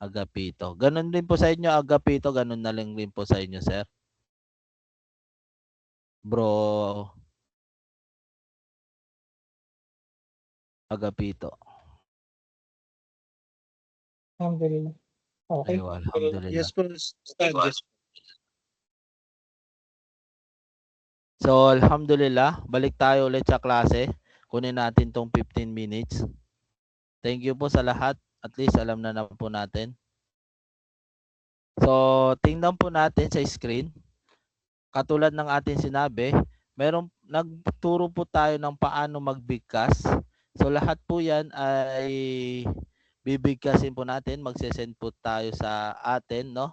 Agapito. Ganun din po sa inyo, Agapito. Ganun na lang din po sa inyo, sir. Bro Agapito. Alhamdulillah. Okay. Aywa, alhamdulillah. Yes po, Ustad. Yes. So, alhamdulillah. Balik tayo ulit sa klase. Kunin natin tong 15 minutes. Thank you po sa lahat. At least alam na po natin. So, tingnan po natin sa screen. Katulad ng ating sinabi, nagturo po tayo ng paano magbigkas. So, lahat po yan ay bibigkasin po natin. Magsesend po tayo sa atin, no?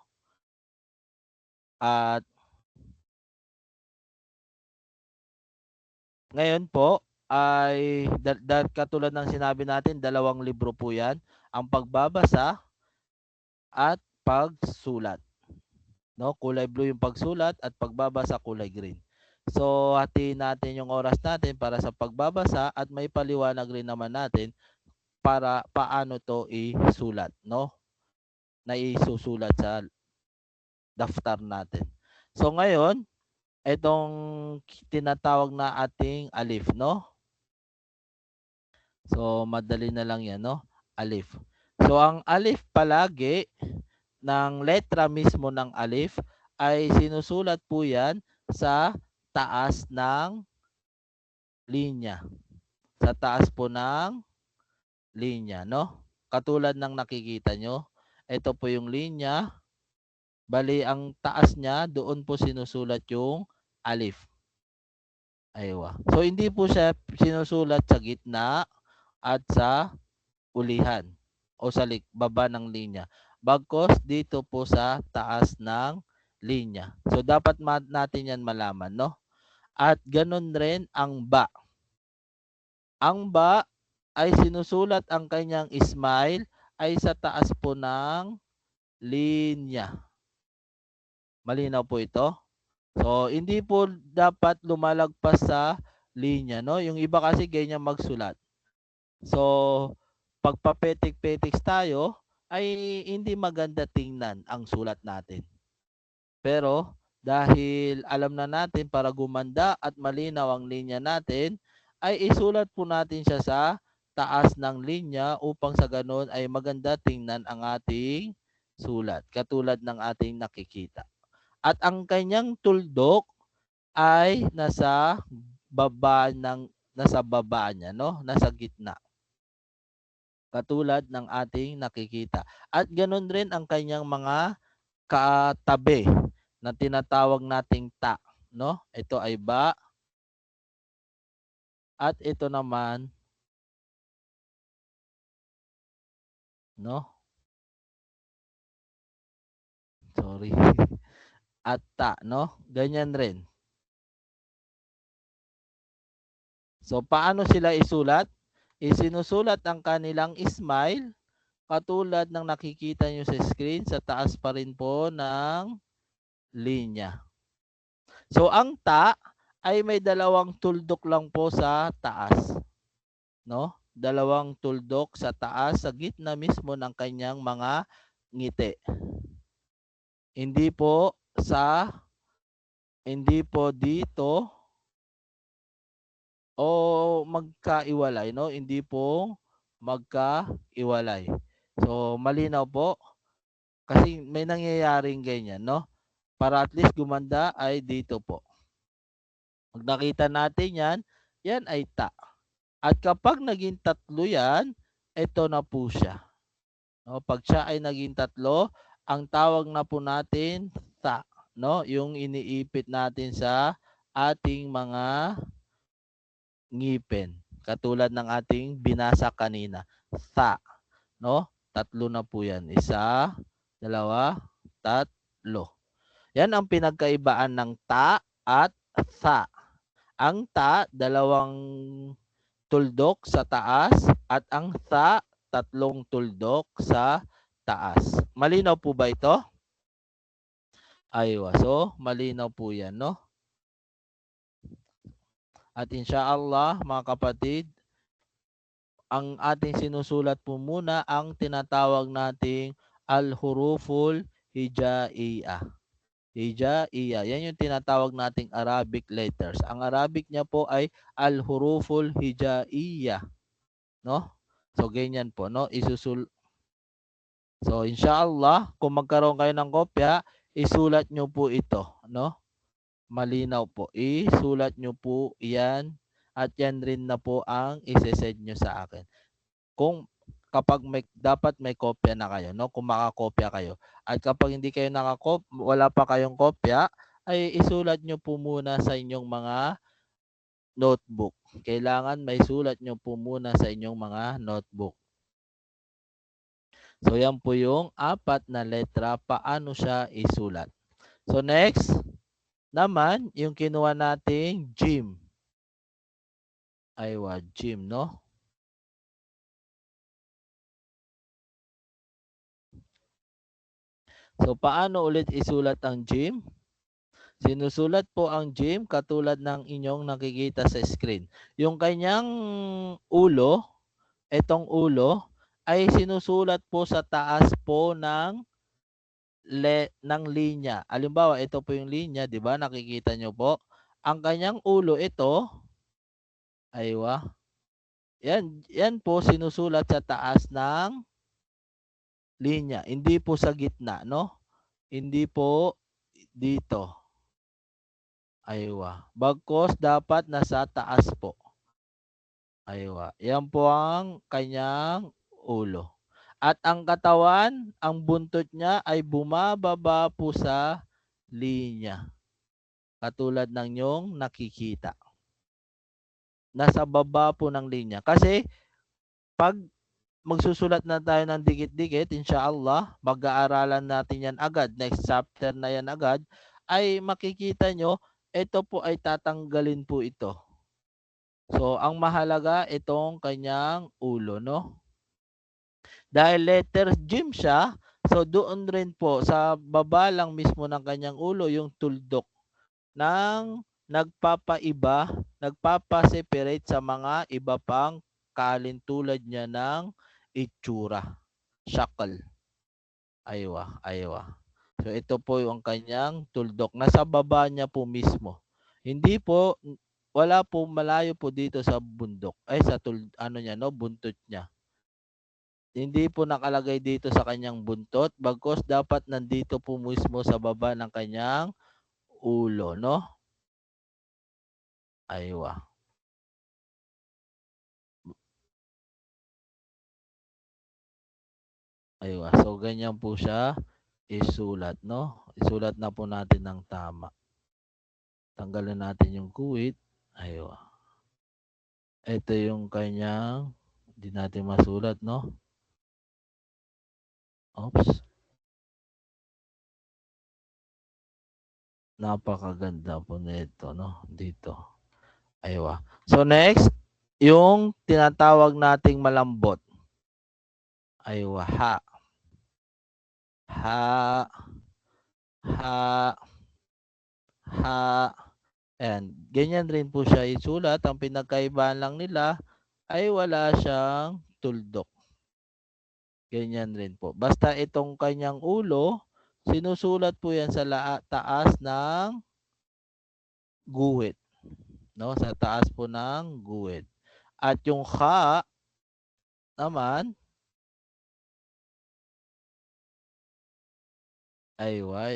At ngayon po, ay katulad ng sinabi natin, 2 libro po yan. Ang pagbabasa at pagsulat. No, kulay blue yung pagsulat at pagbabasa kulay green. So, hatiin natin yung oras natin para sa pagbabasa at may paliwanag rin naman natin para paano to isulat, no? Na isusulat sa daftar natin. So, ngayon, itong tinatawag na ating alif, no? So, madali na lang yan, no? Alif. So, ang alif palagi ng letra mismo ng alif ay sinusulat po yan sa taas ng linya. Sa taas po ng linya, no? Katulad ng nakikita nyo, ito po yung linya. Bali, ang taas niya, doon po sinusulat yung alif. Aywa. So, hindi po siya sinusulat sa gitna at sa ulihan o sa baba ng linya. Bagkos dito po sa taas ng linya. So dapat natin yan malaman, no? At ganun rin ang ba. Ang ba ay sinusulat ang kanyang smile ay sa taas po ng linya. Malinaw po ito? So, hindi po dapat lumalagpas sa linya, no? Yung iba kasi ganyan magsulat. So, pag papetik-petik tayo, ay hindi maganda tingnan ang sulat natin. Pero, dahil alam na natin para gumanda at malinaw ang linya natin, ay isulat po natin siya sa taas ng linya upang sa ganun ay maganda tingnan ang ating sulat, katulad ng ating nakikita. At ang kanyang tuldok ay nasa baba niya, no? Nasa gitna. Katulad ng ating nakikita. At ganoon rin ang kanyang mga katabi na tinatawag nating ta, no? Ito ay ba. At ito naman, no? Sorry. At ta, no? Ganyan rin. So, paano sila isulat? Isinusulat ang kanilang smile katulad ng nakikita nyo sa screen, sa taas pa rin po ng linya. So, ang ta ay may dalawang tuldok lang po sa taas. No? Dalawang tuldok sa taas sa gitna mismo ng kanyang mga ngiti. Hindi po dito o magkaiwalay, no? Hindi po magkaiwalay. So, malinaw po. Kasi may nangyayaring ganyan, no? Para at least gumanda ay dito po. Pag nakita natin yan, yan ay ta. At kapag naging tatlo yan, ito na po siya. No? Pag siya ay naging tatlo, ang tawag na po natin ta. No? Yung iniipit natin sa ating mga ngipin. Katulad ng ating binasa kanina. Tha. No? Tatlo na po yan. Isa, dalawa, tatlo. Yan ang pinagkaibaan ng ta at tha. Ang ta, dalawang tuldok sa taas at ang tha, tatlong tuldok sa taas. Malinaw po ba ito? Aywa. So, malinaw po yan, no? At insyaallah, mga kapatid, ang ating sinusulat po muna ang tinatawag nating al-huruful hijaiyah. Hijaiyah. Yan yung tinatawag nating Arabic letters. Ang Arabic niya po ay al-huruful hijaiyah. No? So, ganyan po, no? So, insyaallah, kung magkaroon kayo ng kopya, isulat nyo po ito, no? Malinaw po. Isulat nyo po yan at yan rin na po ang isesend nyo sa akin. Kapag dapat may kopya na kayo, no? Kung makakopya kayo. At kapag hindi kayo wala pa kayong kopya, ay isulat nyo po muna sa inyong mga notebook. Kailangan may sulat nyo po muna sa inyong mga notebook. So, yan po yung 4 na letra. Paano siya isulat? So, next naman, yung kinuha nating gym. Aywa, gym, no? So, paano ulit isulat ang gym? Sinusulat po ang gym katulad ng inyong nakikita sa screen. Yung kanyang ulo, itong ulo, ay sinusulat po sa taas po ng linya. Halimbawa, ito po yung linya, di ba? Nakikita nyo po. Ang kanyang ulo, ito, aywa, yan po sinusulat sa taas ng linya. Hindi po sa gitna, no? Hindi po dito. Aywa. Bagkos dapat nasa taas po. Aywa. Yan po ang kanyang ulo. At ang katawan, ang buntot niya ay bumababa po sa linya. Katulad ng yung nakikita. Nasa baba po ng linya. Kasi pag magsusulat na tayo ng dikit-dikit, inshallah, mag-aaralan natin yan agad, next chapter na yan agad, ay makikita nyo, ito po ay tatanggalin po ito. So, ang mahalaga, itong kanyang ulo, no? Dahil letter Jim siya, so doon rin po, sa baba lang mismo ng kanyang ulo, yung tuldok ng nagpapaiba, nagpapaseparate sa mga iba pang kalintulad niya ng itsura. Shakal. Aywa. So ito po yung kanyang tuldok. Nasa baba niya po mismo. Hindi po, wala po, malayo po dito sa bundok. Ay sa buntot niya. Hindi po nakalagay dito sa kanyang buntot. Bagkus dapat nandito po mismo sa baba ng kanyang ulo, no? Aywa. So ganyan po siya isulat, no? Isulat na po natin ng tama. Tanggalin natin yung kuwit. Aywa. Ito yung kanyang, hindi natin masulat, no? Oops. Napakaganda po nito, no? Dito. Aywa. So next, yung tinatawag nating malambot. Aywa, ha. And ganyan rin po siya isulat. Ang pinagkaibaan lang nila ay wala siyang tuldok. Ganyan rin po. Basta itong kanyang ulo, sinusulat po yan sa taas ng guhit. No? Sa taas po ng guhit. At yung kha naman,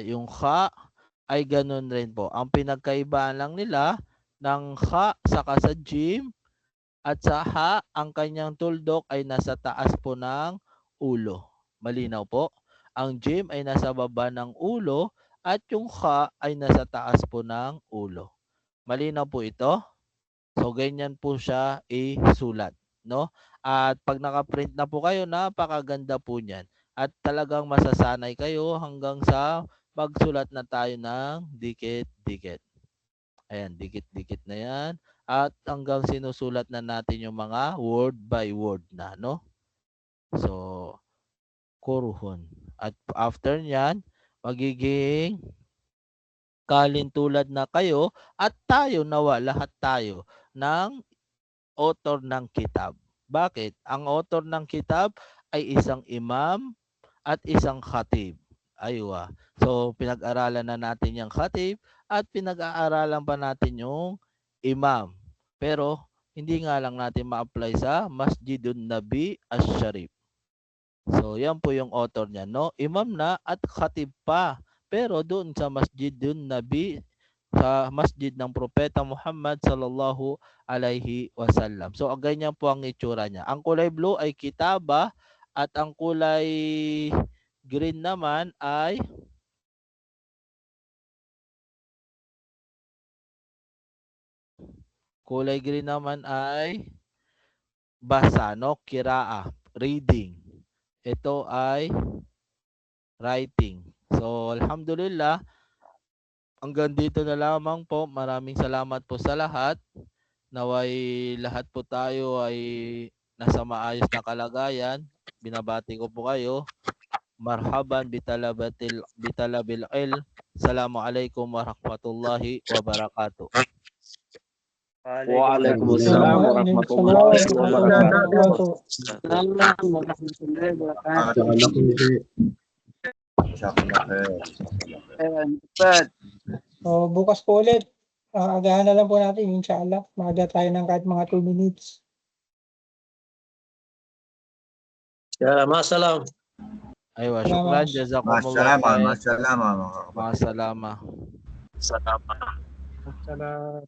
yung kha ay ganun rin po. Ang pinagkaibaan lang nila ng kha saka sa jim at sa ha, ang kanyang tuldok ay nasa taas po ng ulo. Malinaw po? Ang jim ay nasa baba ng ulo at yung kha ay nasa taas po ng ulo. Malinaw po ito? So ganyan po siya isulat, no? At pag naka-print na po kayo, napakaganda po niyan. At talagang masasanay kayo hanggang sa magsulat na tayo ng dikit-dikit. Ayan, dikit-dikit na yan. At hanggang sinusulat na natin yung mga word by word na, no? So, kuruhon. At after nyan, magiging kalintulad na kayo at tayo nawa, lahat tayo ng author ng kitab. Bakit? Ang author ng kitab ay isang imam at isang khatib. Aywa. So, pinag-aralan na natin yung khatib at pinag-aaralan pa natin yung imam. Pero, hindi nga lang natin ma-apply sa Masjidun Nabi Ash-Sharif. So, yan po yung author niya, no? Imam na at khatib pa. Pero doon sa Masjidun Nabi, sa masjid ng Propeta Muhammad sallallahu alaihi wasallam. So, ganyan po ang itsura niya. Ang kulay blue ay kitaba at ang kulay green naman ay basa, no? Kiraa, reading. Ito ay writing. So, alhamdulillah, hanggang dito na lamang po. Maraming salamat po sa lahat. Naway lahat po tayo ay nasa maayos na kalagayan. Binabati ko po kayo. Marhaban bitalabil ilm. Assalamualaikum warahmatullahi wabarakatuh. Waalaikumsalam warahmatullahi wabarakatuh. So, bukas po ulit. Agahan na lang po natin, inshallah. Maaga tayo ng kahit mga 2 minutes. Masalam. Aywa, syukran, jazakumullah khair. Masalama. Salamat.